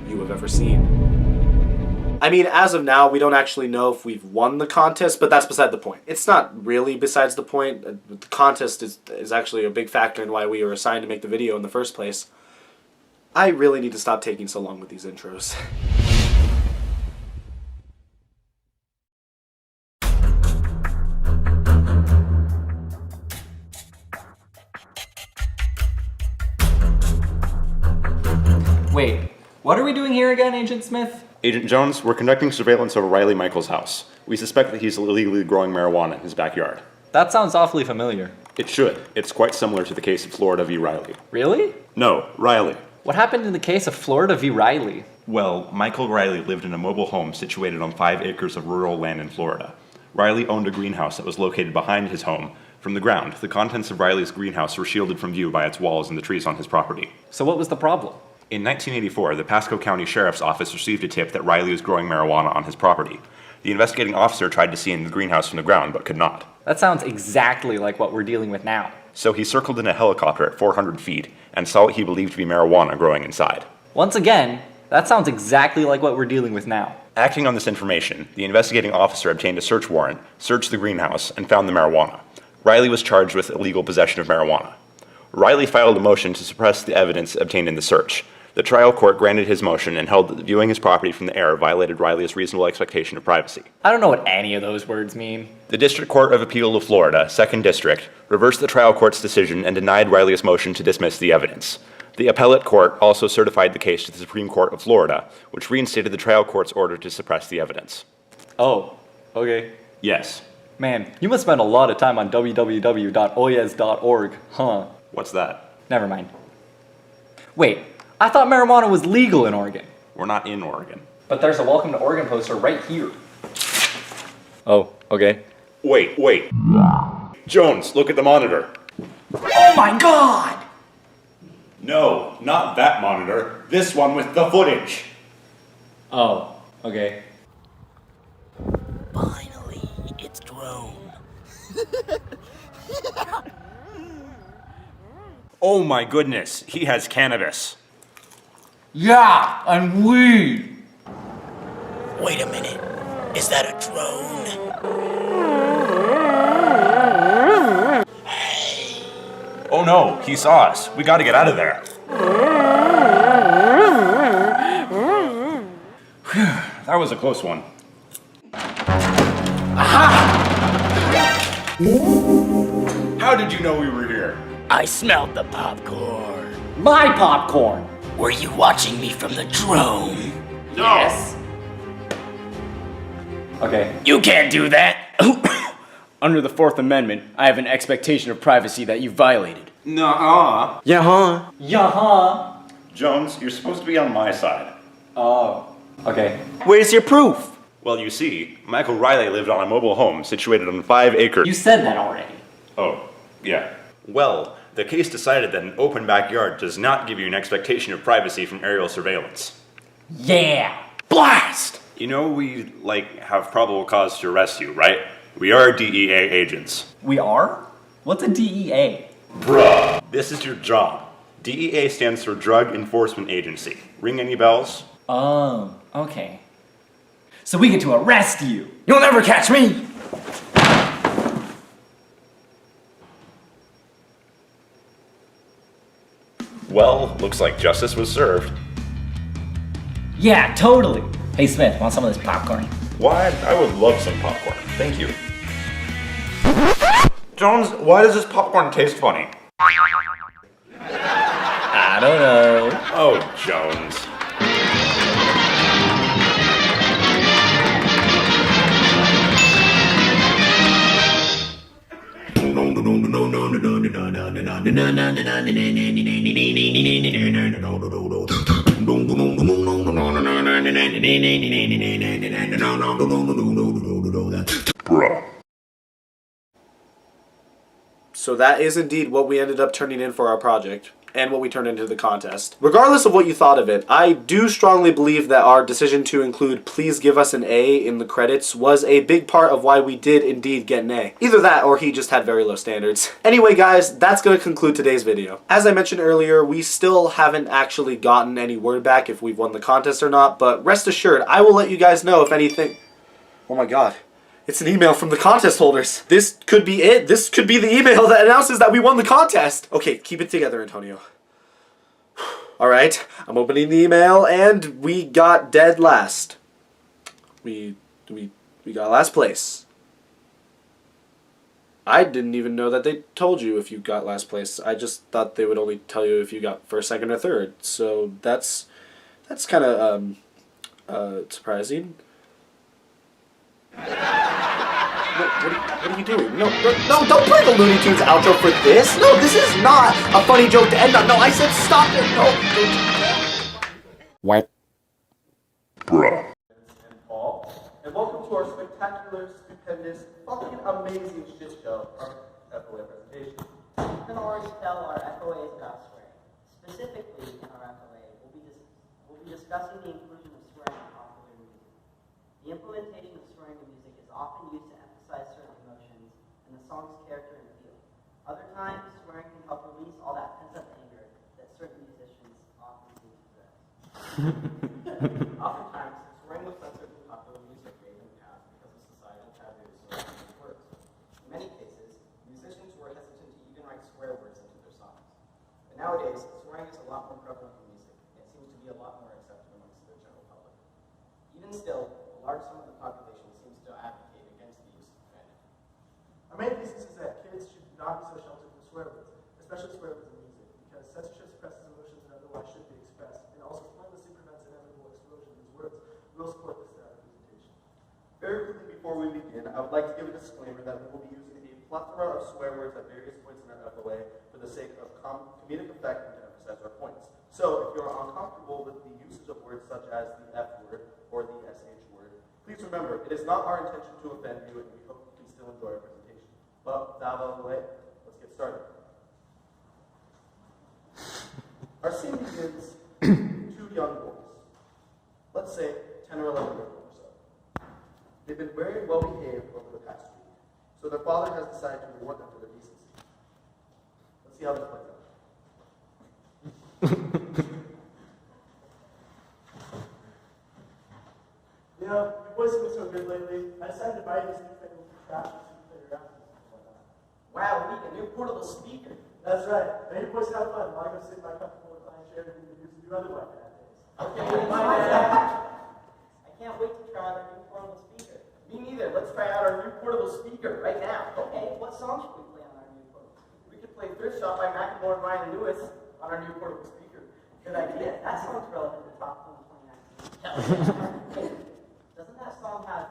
you have ever seen. I mean, as of now, we don't actually know if we've won the contest, but that's beside the point. It's not really besides the point. The contest is actually a big factor in why we were assigned to make the video in the first place. I really need to stop taking so long with these intros. Wait, what are we doing here again, Agent Smith? Agent Jones, we're conducting surveillance over Riley Michaels' house. We suspect that he's illegally growing marijuana in his backyard. That sounds awfully familiar. It should. It's quite similar to the case of Florida v. Riley. Really? No, Riley. What happened in the case of Florida v. Riley? Well, Michael Riley lived in a mobile home situated on 5 acres of rural land in Florida. Riley owned a greenhouse that was located behind his home. From the ground, the contents of Riley's greenhouse were shielded from view by its walls and the trees on his property. So what was the problem? In 1984, the Pasco County Sheriff's Office received a tip that Riley was growing marijuana on his property. The investigating officer tried to see in the greenhouse from the ground, but could not. That sounds exactly like what we're dealing with now. So he circled in a helicopter at 400 feet and saw what he believed to be marijuana growing inside. Once again, that sounds exactly like what we're dealing with now. Acting on this information, the investigating officer obtained a search warrant, searched the greenhouse, and found the marijuana. Riley was charged with illegal possession of marijuana. Riley filed a motion to suppress the evidence obtained in the search. The trial court granted his motion and held that viewing his property from the air violated Riley's reasonable expectation of privacy. I don't know what any of those words mean. The District Court of Appeal of Florida, 2nd District, reversed the trial court's decision and denied Riley's motion to dismiss the evidence. The appellate court also certified the case to the Supreme Court of Florida, which reinstated the trial court's order to suppress the evidence. Oh, okay. Yes. Man, you must spend a lot of time on www.oyez.org, huh? What's that? Never mind. Wait, I thought marijuana was legal in Oregon. We're not in Oregon. But there's a Welcome to Oregon poster right here. Oh, okay. Wait. Jones, look at the monitor. Oh my god! No, not that monitor. This one with the footage. Oh, okay. Finally, it's grown. Oh my goodness, he has cannabis. Yeah, and weed. Wait a minute. Is that a drone? Oh no, he saw us. We gotta get out of there. Whew, that was a close one. Aha! How did you know we were here? I smelled the popcorn. My popcorn! Were you watching me from the drone? No. Yes. Okay. You can't do that. Under the 4th Amendment, I have an expectation of privacy that you violated. Nuh-uh. Yeah, huh? Yeah, huh? Jones, you're supposed to be on my side. Oh, okay. Where's your proof? Well, you see, Michael Riley lived on a mobile home situated on 5 acres. You said that already. Oh, yeah. Well, the case decided that an open backyard does not give you an expectation of privacy from aerial surveillance. Yeah. Blast! You know we, have probable cause to arrest you, right? We are DEA agents. We are? What's a DEA? Bruh, this is your job. DEA stands for Drug Enforcement Agency. Ring any bells? Oh, okay. So we get to arrest you. You'll never catch me! Well, looks like justice was served. Yeah, totally. Hey Smith, want some of this popcorn? Why? I would love some popcorn. Thank you. Jones, why does this popcorn taste funny? I don't know. Oh, Jones. Bruh. So that is indeed what we ended up turning in for our project, and what we turned into the contest. Regardless of what you thought of it, I do strongly believe that our decision to include "Please give us an A" in the credits was a big part of why we did indeed get an A. Either that, or he just had very low standards. Anyway guys, that's going to conclude today's video. As I mentioned earlier, we still haven't actually gotten any word back if we've won the contest or not, but rest assured, I will let you guys know if anything... Oh my god. It's an email from the contest holders. This could be it. This could be the email that announces that we won the contest. Okay, keep it together, Antonio. Alright, I'm opening the email, and we got dead last. We got last place. I didn't even know that they told you if you got last place. I just thought they would only tell you if you got first, second, or third. So that's kind of surprising. What are you doing? No, don't play the Looney Tunes outro for this. No, this is not a funny joke to end on. No, I said stop it. No. What? spectacular, stupendous, fucking amazing shit show of FOA presentation. You can already tell our FOA is about swearing. Specifically, in our FOA, we'll be discussing the inclusion of swearing in popular music. The implementation of swearing in music is often used to emphasize certain emotions and the song's character and feel. Other times, swearing can help release all that pent-up anger that certain musicians often seem to possess. Oftentimes, swearing was censored in popular music made in the past because of societal taboos surrounding these words. In many cases, musicians were hesitant to even write swear words into their songs. But nowadays, swearing is a lot more prevalent in music, and it seems to be a lot more accepted amongst the general public. Even still, a large sum of the population seems to advocate against the use of profanity. Our main thesis is that kids should not be so sheltered from swear words, especially swear words in music, because censorship suppresses emotions that otherwise should be expressed, and also pointlessly prevents inevitable explosion of these words. We'll support this presentation. Very quickly before we begin, I would like to give a disclaimer that we will be using a plethora of swear words at various points in our FOA for the sake of comedic effect and to emphasize our points. So, if you are uncomfortable with the usage of words such as the F word or the SH word, please remember, it is not our intention to offend you, and we hope you can still enjoy our presentation. But, without out of the way, let's get started. Our scene begins with two young boys. Let's say 10 or 11 years old or so. They've been very well behaved over the past week, so their father has decided to reward them for their decency. Let's see how this plays out. You know, your boys have been so good lately. I decided to buy you this new thing with the trash so you can play around with it and whatnot. Wow, we need a new portable speaker. That's right. Now you boys have fun while I go sit in my comfortable reclining chair and do other like that days. Okay, I can't wait to try out our new portable speaker. Me neither. Let's try out our new portable speaker right now. Okay, what song should we play on our new portable speaker? We could play Thrift Shop by Macklemore and Ryan Lewis on our new portable speaker. Good idea. That sounds relevant to Top 2019. Doesn't that song have...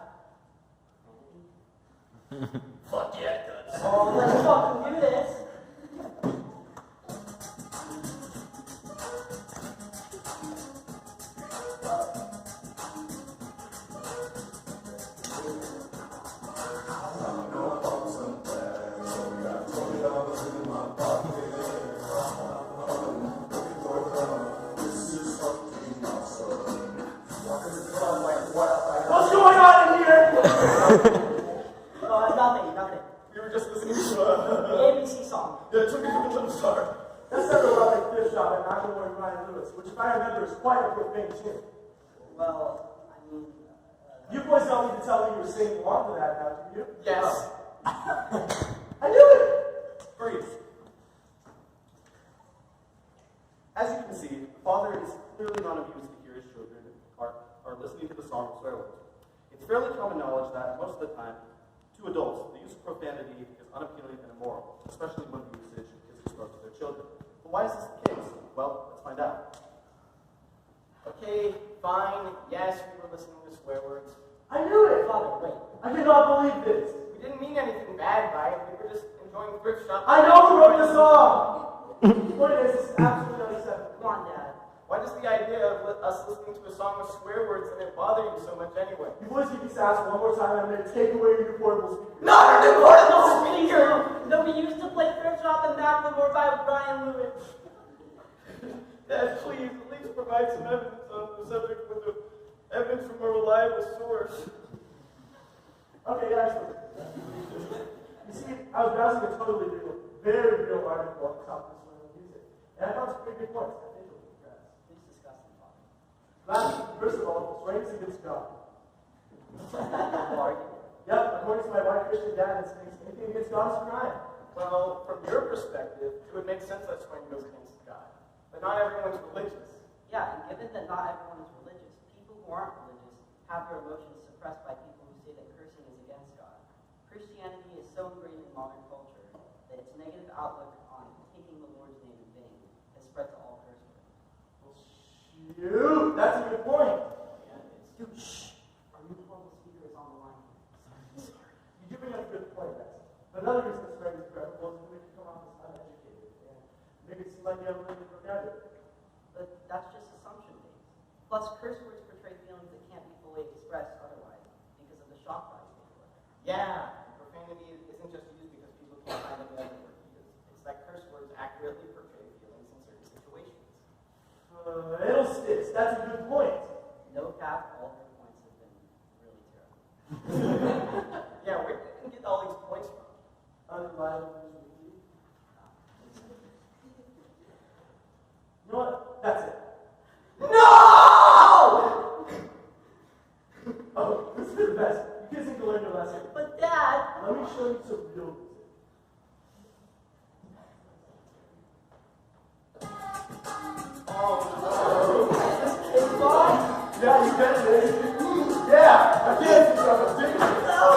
Fuck yeah, it does. Oh, let's fucking do this. What's going on in here? Nothing. We were just listening to The ABC song. Yeah, it took me to the little star. That sounded a lot like Thrift Shop and Macklemore and Ryan Lewis, which if I remember is quite a profane tune. Well, I mean... You boys don't need to tell me you were singing along to that now, do you? Yes. I knew it! Breathe. As you can see, the father is clearly not amused to hear his children are listening to the song of swear words. It's fairly common knowledge that most of the time, to adults, the use of profanity is unappealing and immoral, especially when the usage is exposed to their children. But why is this the case? Well, let's find out. Okay, fine, yes, we were listening to swear words. I knew it! Father, wait. I cannot believe this! We didn't mean anything bad by it, we were just enjoying Thrift Shop. I know who wrote the song! What it is absolutely unacceptable. Come on, Dad. Why does the idea of us listening to a song with swear words and it bother you so much anyway? You boys get these ass one more time, I'm going to take away your portable speaker. Not our new portable speaker! No, we used to play Thrift Shop and Macklemore by Ryan Lewis. Dad, please, at least provide some evidence on the subject with the evidence from a reliable source. Okay, actually. You see, I was browsing a totally real, very real article on the topic of swearing music. And I found some pretty good points. I think you'll be impressed. Please discuss them, Father. First of all, swearing is against God. Argument. Yep, according to my white Christian dad, anything against God is a crime. Well, from your perspective, it would make sense that swearing goes against God. But not everyone's religious. Yeah, and given that not everyone is religious, people who aren't religious have their emotions suppressed by people who say that cursing is against God. Christianity is so ingrained in modern culture that its negative outlook on taking the Lord's name in vain has spread to all curse words. Well, shoot, that's a good point. Yeah, dude, shh. Our new portable speaker is on the line. Sorry. You do bring up a good point, Betsy. But another reason that swearing is preferable is to make you come off as uneducated and make it seem like you have a little bit of vocabulary. But that's just assumption based. Plus, curse words portray feelings that can't be fully expressed otherwise because of the shock value. Yeah, profanity isn't just used because people can't find any other word to use. It's that curse words accurately portray feelings in certain situations. Fiddlesticks, that's a good point. No cap, all her points have been really terrible. Yeah, where did you get all these points from? Unreliable news. You know what? That's it. No! Oh, this is the best. You kids need to learn your lesson. But Dad! Let me show you some real music. Yeah, you bet it is. Yeah, I can't see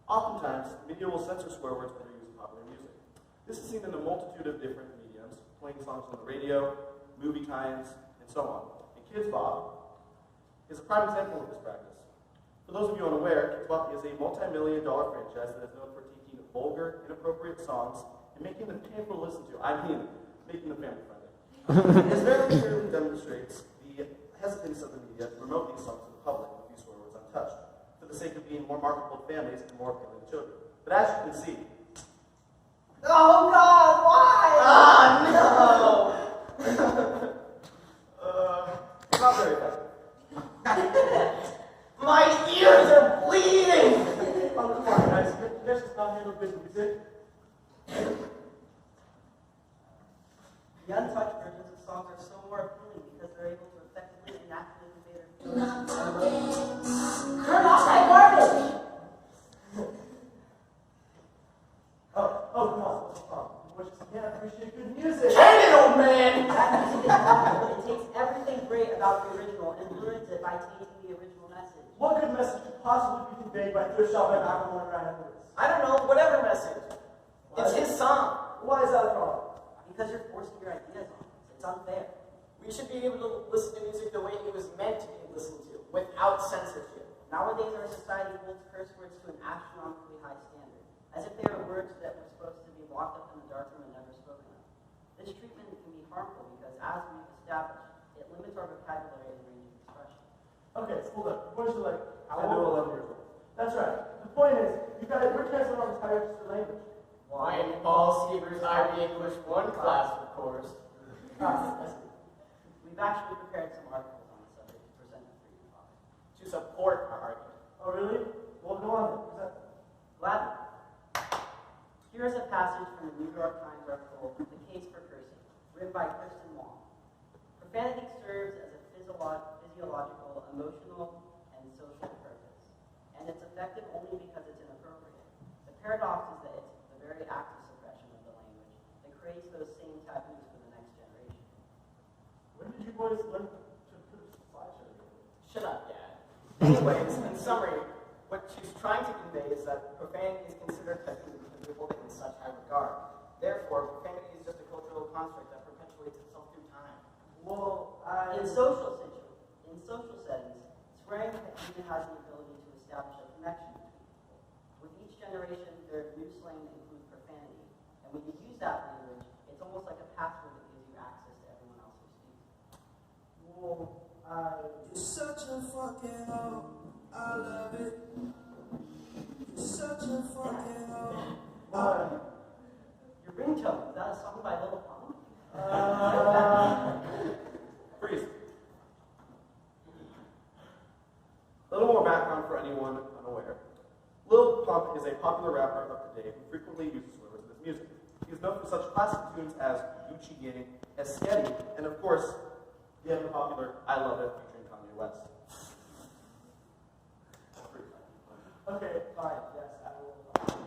Oftentimes, media will censor swear words when they're used in popular music. This is seen in a multitude of different mediums, playing songs on the radio, movie tie-ins, and so on. And Kids Bop is a prime example of this practice. For those of you unaware, Kids Bop is a multi-million-dollar franchise that is known for taking vulgar, inappropriate songs and making them painful to listen to. I mean, making them family-friendly. This very clearly demonstrates the hesitance of the media to promote these songs to the public with these swear words untouched, for the sake of being more marketable to families and more appealing to children. But as you can see, Oh God, why? not very effective. My ears are bleeding! Oh, come on, guys. You guys just not handle good music. The untouched versions of songs are so more appealing because they're able to effectively and naturally convey their feelings. Turn off that garbage! Oh, come on. What's the problem? You just can't appreciate good music. Can it, old man? That music is wonderful. It takes everything great about the original and ruins it by tainting the original message. What good message could possibly be conveyed by Thrift Shop and Macklemore and Ryan Lewis? I don't know, whatever message. It's his song. Why is that a problem? Because you're forcing your ideas on it. It's unfair. We should be able to listen to music the way it was meant to be listened to, without censorship. Nowadays, our society holds curse words to an astronomically high standard, as if they are words that were supposed to be locked up in the dark room and never spoken of. This treatment can be harmful because, as we've established, it limits our vocabulary and range of expression. Okay, hold up. The point is like, I know 11 years old. That's right. The point is, we're transferring our entire history language. Why in Paul Seaver's IB English 1 class, of course. We've actually prepared some articles on the subject to present for you, Father. To support our argument. Oh, really? Well, go on then. Present. Gladly. Here is a passage from the New York Times article, The Case for Cursing, written by Kristen Long. Profanity serves as a physiological, emotional, and social purpose, and it's effective only because it's inappropriate. The paradox is that it's the very act of suppression of the language that creates those same taboos for the next generation. When did you boys learn to put a slideshow together? Shut up, Dad. Anyways, in summary, what she's trying to convey is that profanity is considered taboo because we hold it in such high regard. Therefore, profanity is just a cultural construct that perpetuates itself through time. Well, In social settings, swearing even has the ability to establish a connection between people. With each generation, their new slang includes profanity, and when you use that language, it's almost like a password that gives you access to everyone else who speaks. Well, You're such a fucking hoe. I love it. You're such a fucking hoe. Your ringtone, is that a song by Lil Pump? Freeze. A little more background for anyone unaware. Lil Pump is a popular rapper of today who frequently uses swear words in his music. He is known for such classic tunes as Gucci Gang, Esketti, and of course, the ever popular I Love It featuring Kanye West. okay, fine. Yes, I will.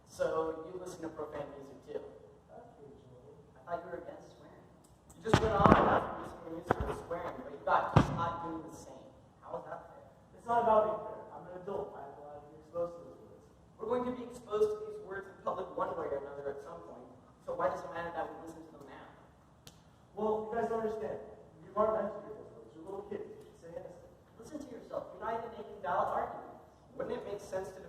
So, you listen to profane music too? I thought you were against swearing. You just went on about listening to music and swearing, but you got caught doing the same. How is that fair? It's not about being fair. I'm an adult. I have allowed to be exposed to those words. We're going to be exposed to these words in public one way or another at some point, so why does it matter that we listen to them now? Well, you guys don't understand. You aren't meant to hear those words. You're little kids. You should say innocent. Listen to yourself. You're not even making valid arguments. Wouldn't it make sense to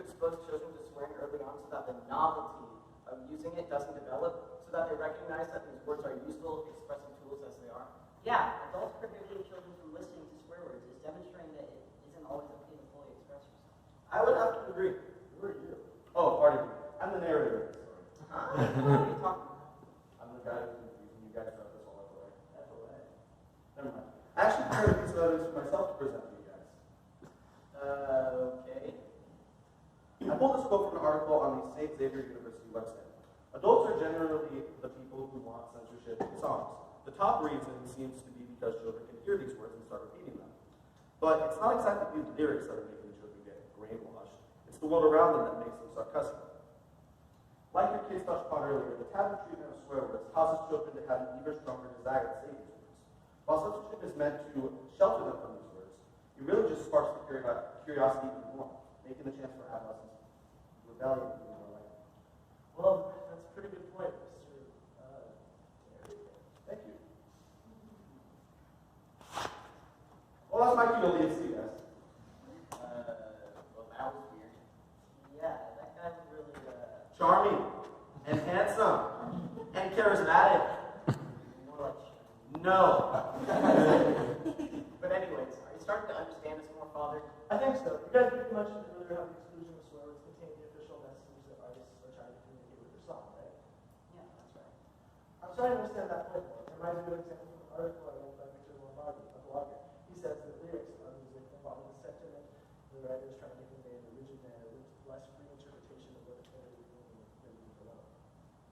expose children to swearing early on so that the novelty of using it doesn't develop, so that they recognize that these words are useful expressive tools as they are? Yeah, adults prohibiting children from listening to swear words is demonstrating that it isn't always okay to fully express yourself. I would have to agree. Who are you? Oh, pardon me. I'm the narrator. What are you talking about? I'm the guy who's confusing you guys about this all FOA. FOA? Never mind. I actually prepared a piece of evidence for myself to present to you guys. Okay. I pulled this quote from an article on the St. Xavier University website. Adults are generally the people who want censorship in songs. The top reason seems to be because children can hear these words and start repeating them. But it's not exactly the lyrics that are making the children get brainwashed. It's the world around them that makes them start cussing. Like your kids touched upon earlier, the taboo treatment of swear words causes children to have an even stronger desire to say these words. While censorship is meant to shelter them from these words, it really just sparks the curiosity even more, making the chance for adolescents rebellion even more likely. Well, that's a pretty good point, Mr. Thank you. Well, that's my cue to leave. See you guys. Well, that was weird. Yeah, that guy was really, Charming and handsome and charismatic. more like No. But anyways, are you starting to understand this more, Father? I think so. You guys pretty much earlier how the exclusion of swear words contain the official message that artists are trying to communicate with their song, right? Yeah, that's right. I'm starting to understand that point more. It reminds me of an example from an article I read by Victor Lombardi, a blogger. He says that lyrics are music involving the sentiment the writer is trying to convey in a rigid manner with less free interpretation of what the narrative meaning than below.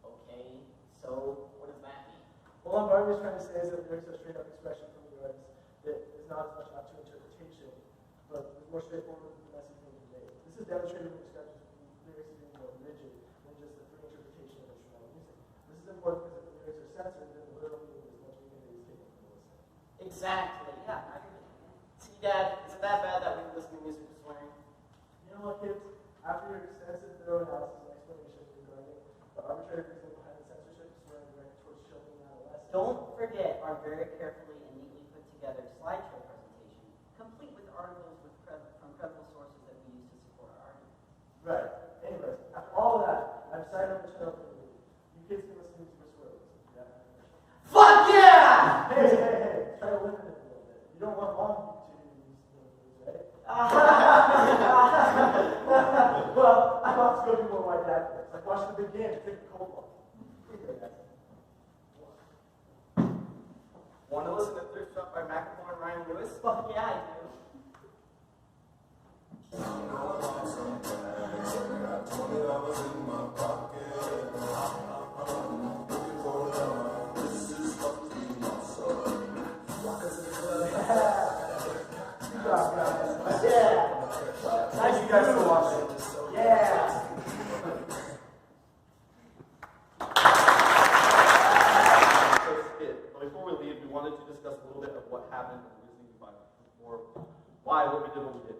Okay, so what does that mean? What Lombardi is trying to say is that lyrics are straight up expression from the artist that is not as much up to interpretation, but is more straightforward with the message being conveyed. This is demonstrated when discussions of lyrics being more rigid than just the free interpretation of instrumental music. This is important because if the lyrics are censored, then the literal meaning is much weaker than is taken from the listener. Exactly. Yeah, now you're getting it. See, Dad, is it that bad that we listen to music with swearing? You know what, kids? After your extensive thorough analysis and explanation regarding the arbitrary reason behind the censorship of swearing directed towards children and adolescents, Don't forget our very carefully and neatly put together slideshow presentation, complete with articles from credible sources that we use to support our argument. right. Anyways, after all of that, I've decided to turn over the movie. You kids can listen to your swear words. Yeah. Fuck yeah! Hey. Try to limit it a little bit. You don't want long YouTube movies, right? Well, I'm about to go do what my dad does. Like watch the big game, take a cold one. Want to listen to Thrift Shop by Macklemore and Ryan Lewis? Fuck yeah, I do. Good job, guys. Yeah. Thank you guys for watching. Yeah. But before we leave, we wanted to discuss a little bit of what happened in the reasoning behind or why what we did what we did.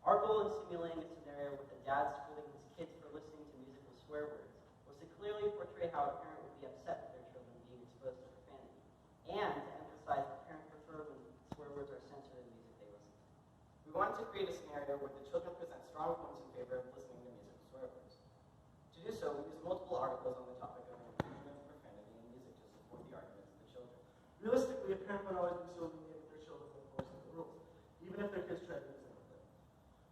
Our goal in simulating a scenario with a dad schooling his kids for listening to music with swear words was to clearly portray how a parent would be upset with their children being exposed to profanity, and to emphasize that parents prefer when swear words are censored in music they listen to. We wanted to create a scenario where the children present strong points in favor of listening to music with swear words. To do so, we used multiple articles on the topic of inclusion of profanity in music to support the arguments of the children. Realistically, a parent would always be so lenient with their children when enforcing the rules, even if their kids try to reason with them.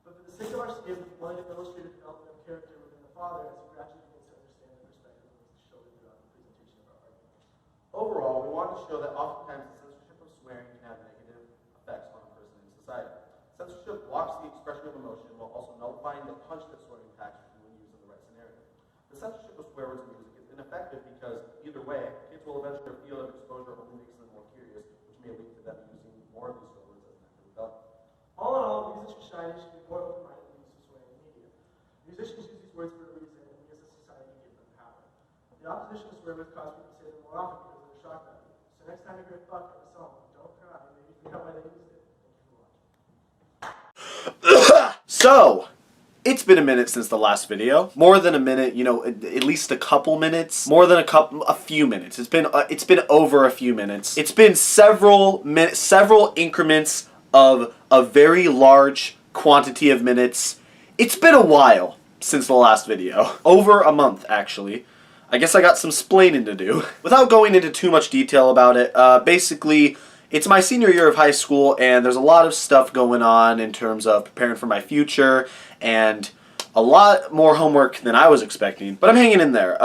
But for the sake of our scheme, we wanted to illustrate the development of character within the father as he gradually begins to understand the perspective of his children throughout the presentation of our argument. Overall, we wanted to show that oftentimes the censorship of swearing can have negative effects on a person in society. Censorship blocks the expression of emotion while also nullifying the punch that swearing packs when used in the right scenario. The censorship of swear words in music is ineffective because, either way, kids will eventually feel that exposure only makes them more curious, which may lead to them using more of these swear words as an act of rebellion. All in all, music should shine and should be more open-minded in the use of swearing in media. Musicians use these words for a reason, and we as a society give them power. The opposition to swear words cause people to say them more often because of their shock value. So next time you hear fuck in a song, don't cry, maybe figure out why they used it. So, it's been a minute since the last video. More than a minute, you know, at least a couple minutes. More than a few minutes. It's been over a few minutes. It's been several increments of a very large quantity of minutes. It's been a while since the last video. Over a month, actually. I guess I got some splaining to do. Without going into too much detail about it, basically, it's my senior year of high school, and there's a lot of stuff going on in terms of preparing for my future, and a lot more homework than I was expecting. But I'm hanging in there.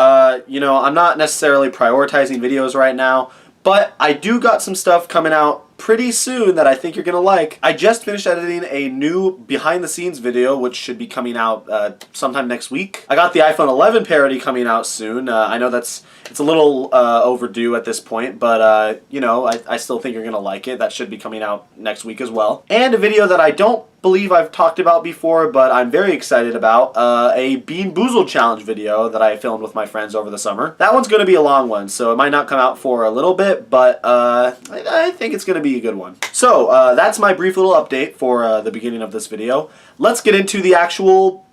You know, I'm not necessarily prioritizing videos right now, but I do got some stuff coming out pretty soon that I think you're gonna like. I just finished editing a new behind the scenes video, which should be coming out sometime next week. I got the iPhone 11 parody coming out soon. I know it's a little overdue at this point, but you know, I still think you're gonna like it. That should be coming out next week as well. And a video that I don't believe I've talked about before, but I'm very excited about, a Bean Boozled challenge video that I filmed with my friends over the summer. That one's going to be a long one, so it might not come out for a little bit, but I think it's going to be a good one. So that's my brief little update for the beginning of this video. Let's get into the actual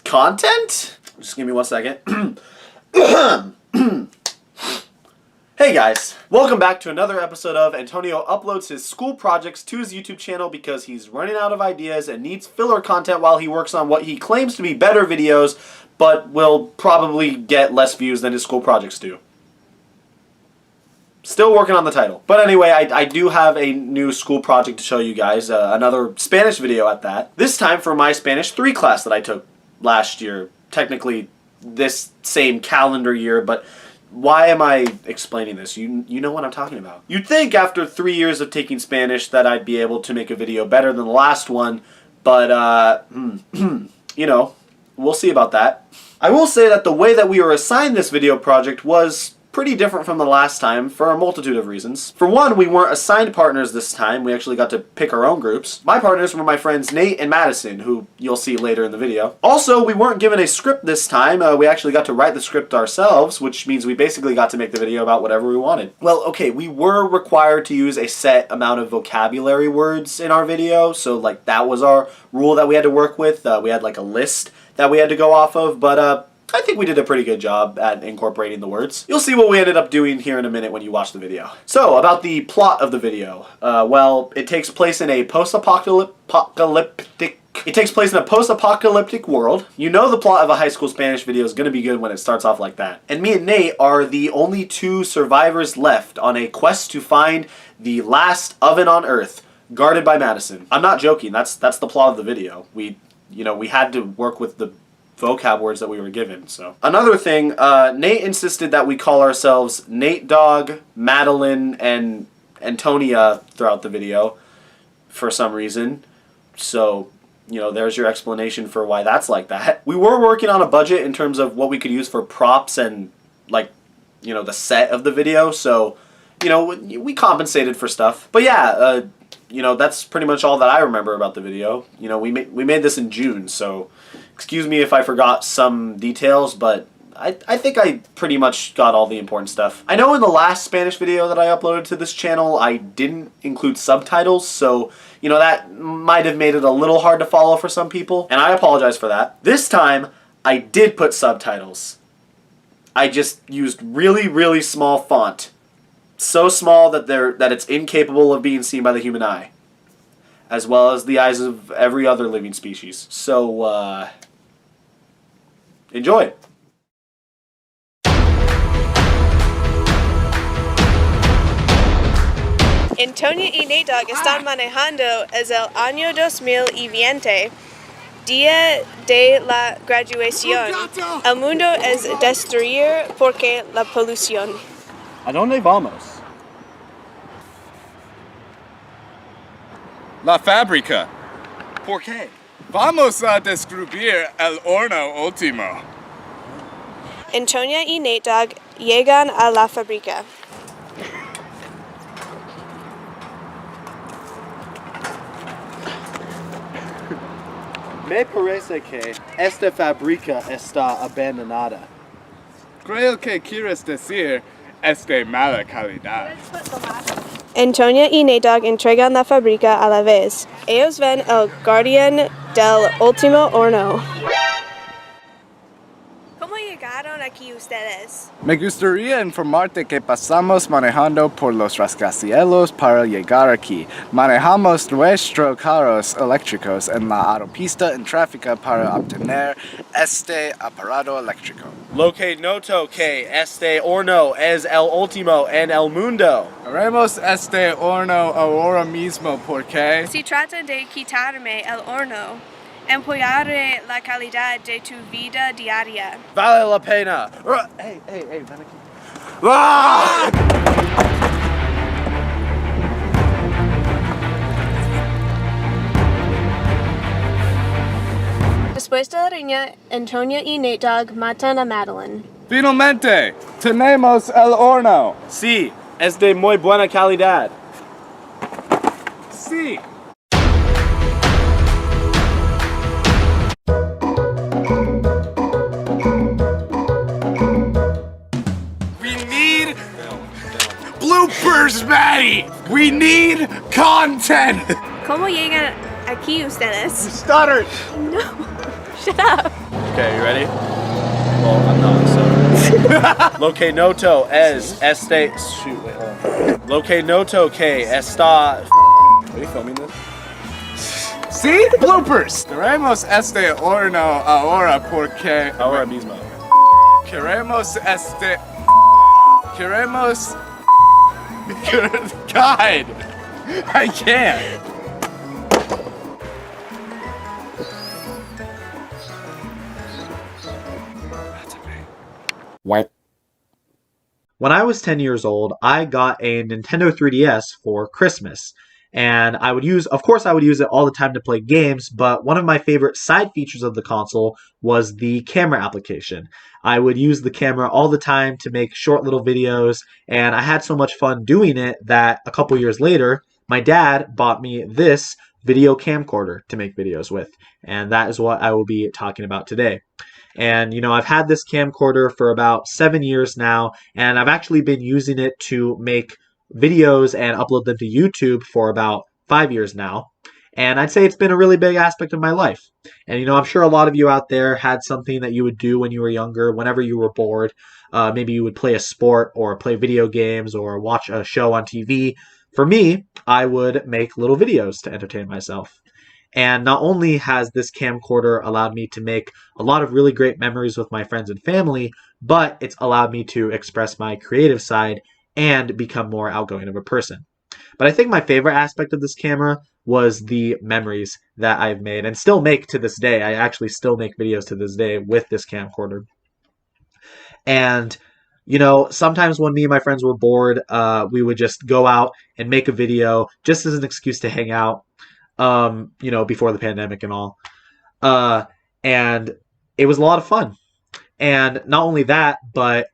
content. Just give me 1 second. Hey guys, welcome back to another episode of Antonio uploads his school projects to his YouTube channel because he's running out of ideas and needs filler content while he works on what he claims to be better videos, but will probably get less views than his school projects do. Still working on the title. But anyway, I do have a new school project to show you guys, another Spanish video at that. This time for my Spanish 3 class that I took last year. Technically this same calendar year, but why am I explaining this? You know what I'm talking about. You'd think after 3 years of taking Spanish that I'd be able to make a video better than the last one, but you know, we'll see about that. I will say that the way that we were assigned this video project was pretty different from the last time for a multitude of reasons. For one, we weren't assigned partners this time. We actually got to pick our own groups. My partners were my friends Nate and Madison, who you'll see later in the video. Also, we weren't given a script this time. We actually got to write the script ourselves, which means we basically got to make the video about whatever we wanted. Well, okay, we were required to use a set amount of vocabulary words in our video, so like that was our rule that we had to work with. We had like a list that we had to go off of, but I think we did a pretty good job at incorporating the words. You'll see what we ended up doing here in a minute when you watch the video. So, about the plot of the video. Well, it takes place in a post-apocalyptic world. You know the plot of a high school Spanish video is going to be good when it starts off like that. And me and Nate are the only 2 survivors left on a quest to find the last oven on Earth, guarded by Madison. I'm not joking. That's the plot of the video. We had to work with the vocab words that we were given. So another thing, Nate insisted that we call ourselves Nate Dog, Madeline, and Antonia throughout the video for some reason. So, you know, there's your explanation for why that's like that. We were working on a budget in terms of what we could use for props and, like, you know, the set of the video. So, you know, we compensated for stuff. But yeah, you know, that's pretty much all that I remember about the video. You know, we made this in June, so excuse me if I forgot some details, but I think I pretty much got all the important stuff. I know in the last Spanish video that I uploaded to this channel, I didn't include subtitles, so, you know, that might have made it a little hard to follow for some people, and I apologize for that. This time, I did put subtitles. I just used really, really small font. So small that it's incapable of being seen by the human eye, as well as the eyes of every other living species. So, enjoy. Antonia y Nate Dog están manejando es el año 2020, día de la graduación. El mundo es destruir porque la polución. ¿A dónde vamos? La fábrica. ¿Por qué? Vamos a descubrir el horno último. Antonia y Nate Dog llegan a la fábrica. Me parece que esta fábrica está abandonada. Creo que quieres decir es de mala calidad. Antonia y Nate Dog entregan la fábrica a la vez. Ellos ven el guardián del último horno. ¿Cómo llegaron aquí ustedes? Me gustaría informarte que pasamos manejando por los rascacielos para llegar aquí. Manejamos nuestros carros eléctricos en la autopista en tráfico para obtener este aparato eléctrico. Lo que noto que este horno es el último en el mundo. Haremos este horno ahora mismo porque... Si trata de quitarme el horno, empeoraré la calidad de tu vida diaria. Vale la pena. Hey, ven aquí. ¡Ah! Después de la riña, Antonia y Nate Dogg matan a Madeline. Finalmente, tenemos el horno. Sí, es de muy buena calidad. Sí. We need bloopers, Maddie. We need content. ¿Cómo llegan aquí ustedes? Stuttered. No, shut up. Okay, you ready? Well, I'm not, so. Lo que noto es este... Shoot, wait, hold on. Lo que noto que está... Are you filming this? See? Bloopers. Queremos este horno ahora porque... Ahora mismo. Queremos este... Queremos... God! I can't! What? When I was 10 years old, I got a Nintendo 3DS for Christmas. And I would use it all the time to play games, but one of my favorite side features of the console was the camera application. I would use the camera all the time to make short little videos, and I had so much fun doing it that a couple years later, my dad bought me this video camcorder to make videos with, and that is what I will be talking about today. And, you know, I've had this camcorder for about 7 years now, and I've actually been using it to make videos and upload them to YouTube for about 5 years now. And I'd say it's been a really big aspect of my life. And, you know, I'm sure a lot of you out there had something that you would do when you were younger, whenever you were bored. Maybe you would play a sport or play video games or watch a show on TV. For me, I would make little videos to entertain myself. And not only has this camcorder allowed me to make a lot of really great memories with my friends and family, but it's allowed me to express my creative side and become more outgoing of a person. But I think my favorite aspect of this camera was the memories that I've made and still make to this day. I actually still make videos to this day with this camcorder. And, you know, sometimes when me and my friends were bored, we would just go out and make a video just as an excuse to hang out, you know, before the pandemic and all. And it was a lot of fun. And not only that, but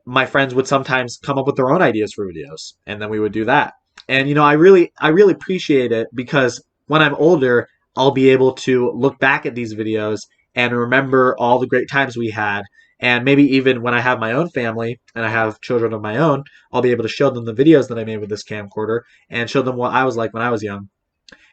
my friends would sometimes come up with their own ideas for videos, and then we would do that. And, you know, I really appreciate it because when I'm older, I'll be able to look back at these videos and remember all the great times we had. And maybe even when I have my own family and I have children of my own, I'll be able to show them the videos that I made with this camcorder and show them what I was like when I was young.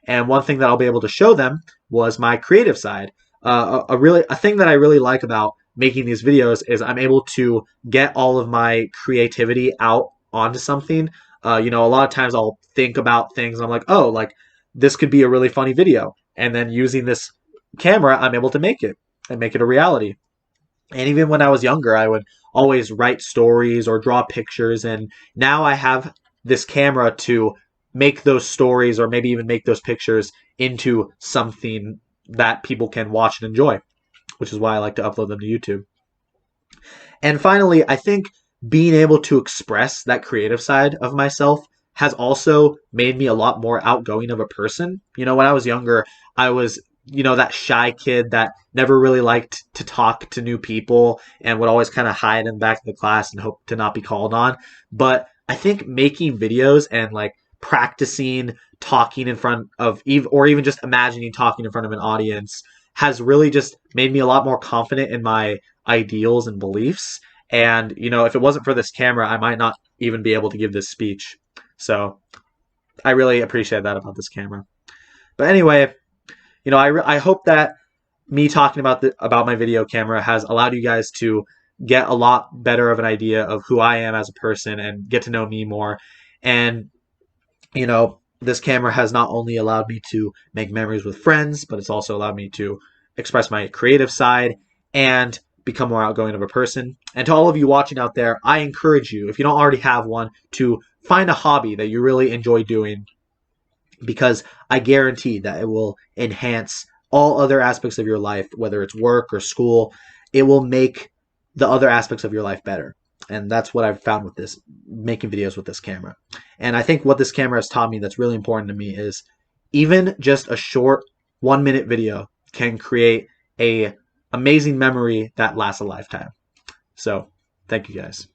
And one thing that I'll be able to show them was my creative side. A thing that I really like about making these videos is I'm able to get all of my creativity out onto something. You know, a lot of times I'll think about things and I'm like, oh, like this could be a really funny video. And then using this camera, I'm able to make it and make it a reality. And even when I was younger, I would always write stories or draw pictures. And now I have this camera to make those stories or maybe even make those pictures into something that people can watch and enjoy, which is why I like to upload them to YouTube. And finally, I think being able to express that creative side of myself has also made me a lot more outgoing of a person. You know, when I was younger, I was, you know, that shy kid that never really liked to talk to new people and would always kind of hide in the back of the class and hope to not be called on. But I think making videos and like practicing talking in front of, or even just imagining talking in front of an audience has really just made me a lot more confident in my ideals and beliefs. And, you know, if it wasn't for this camera, I might not even be able to give this speech. So I really appreciate that about this camera. But anyway, you know, I hope that me talking about my video camera has allowed you guys to get a lot better of an idea of who I am as a person and get to know me more. And, you know, this camera has not only allowed me to make memories with friends, but it's also allowed me to express my creative side and become more outgoing of a person. And to all of you watching out there, I encourage you, if you don't already have one, to find a hobby that you really enjoy doing, because I guarantee that it will enhance all other aspects of your life, whether it's work or school. It will make the other aspects of your life better. And that's what I've found with this, making videos with this camera. And I think what this camera has taught me that's really important to me is even just a short 1-minute video can create a amazing memory that lasts a lifetime. So thank you guys.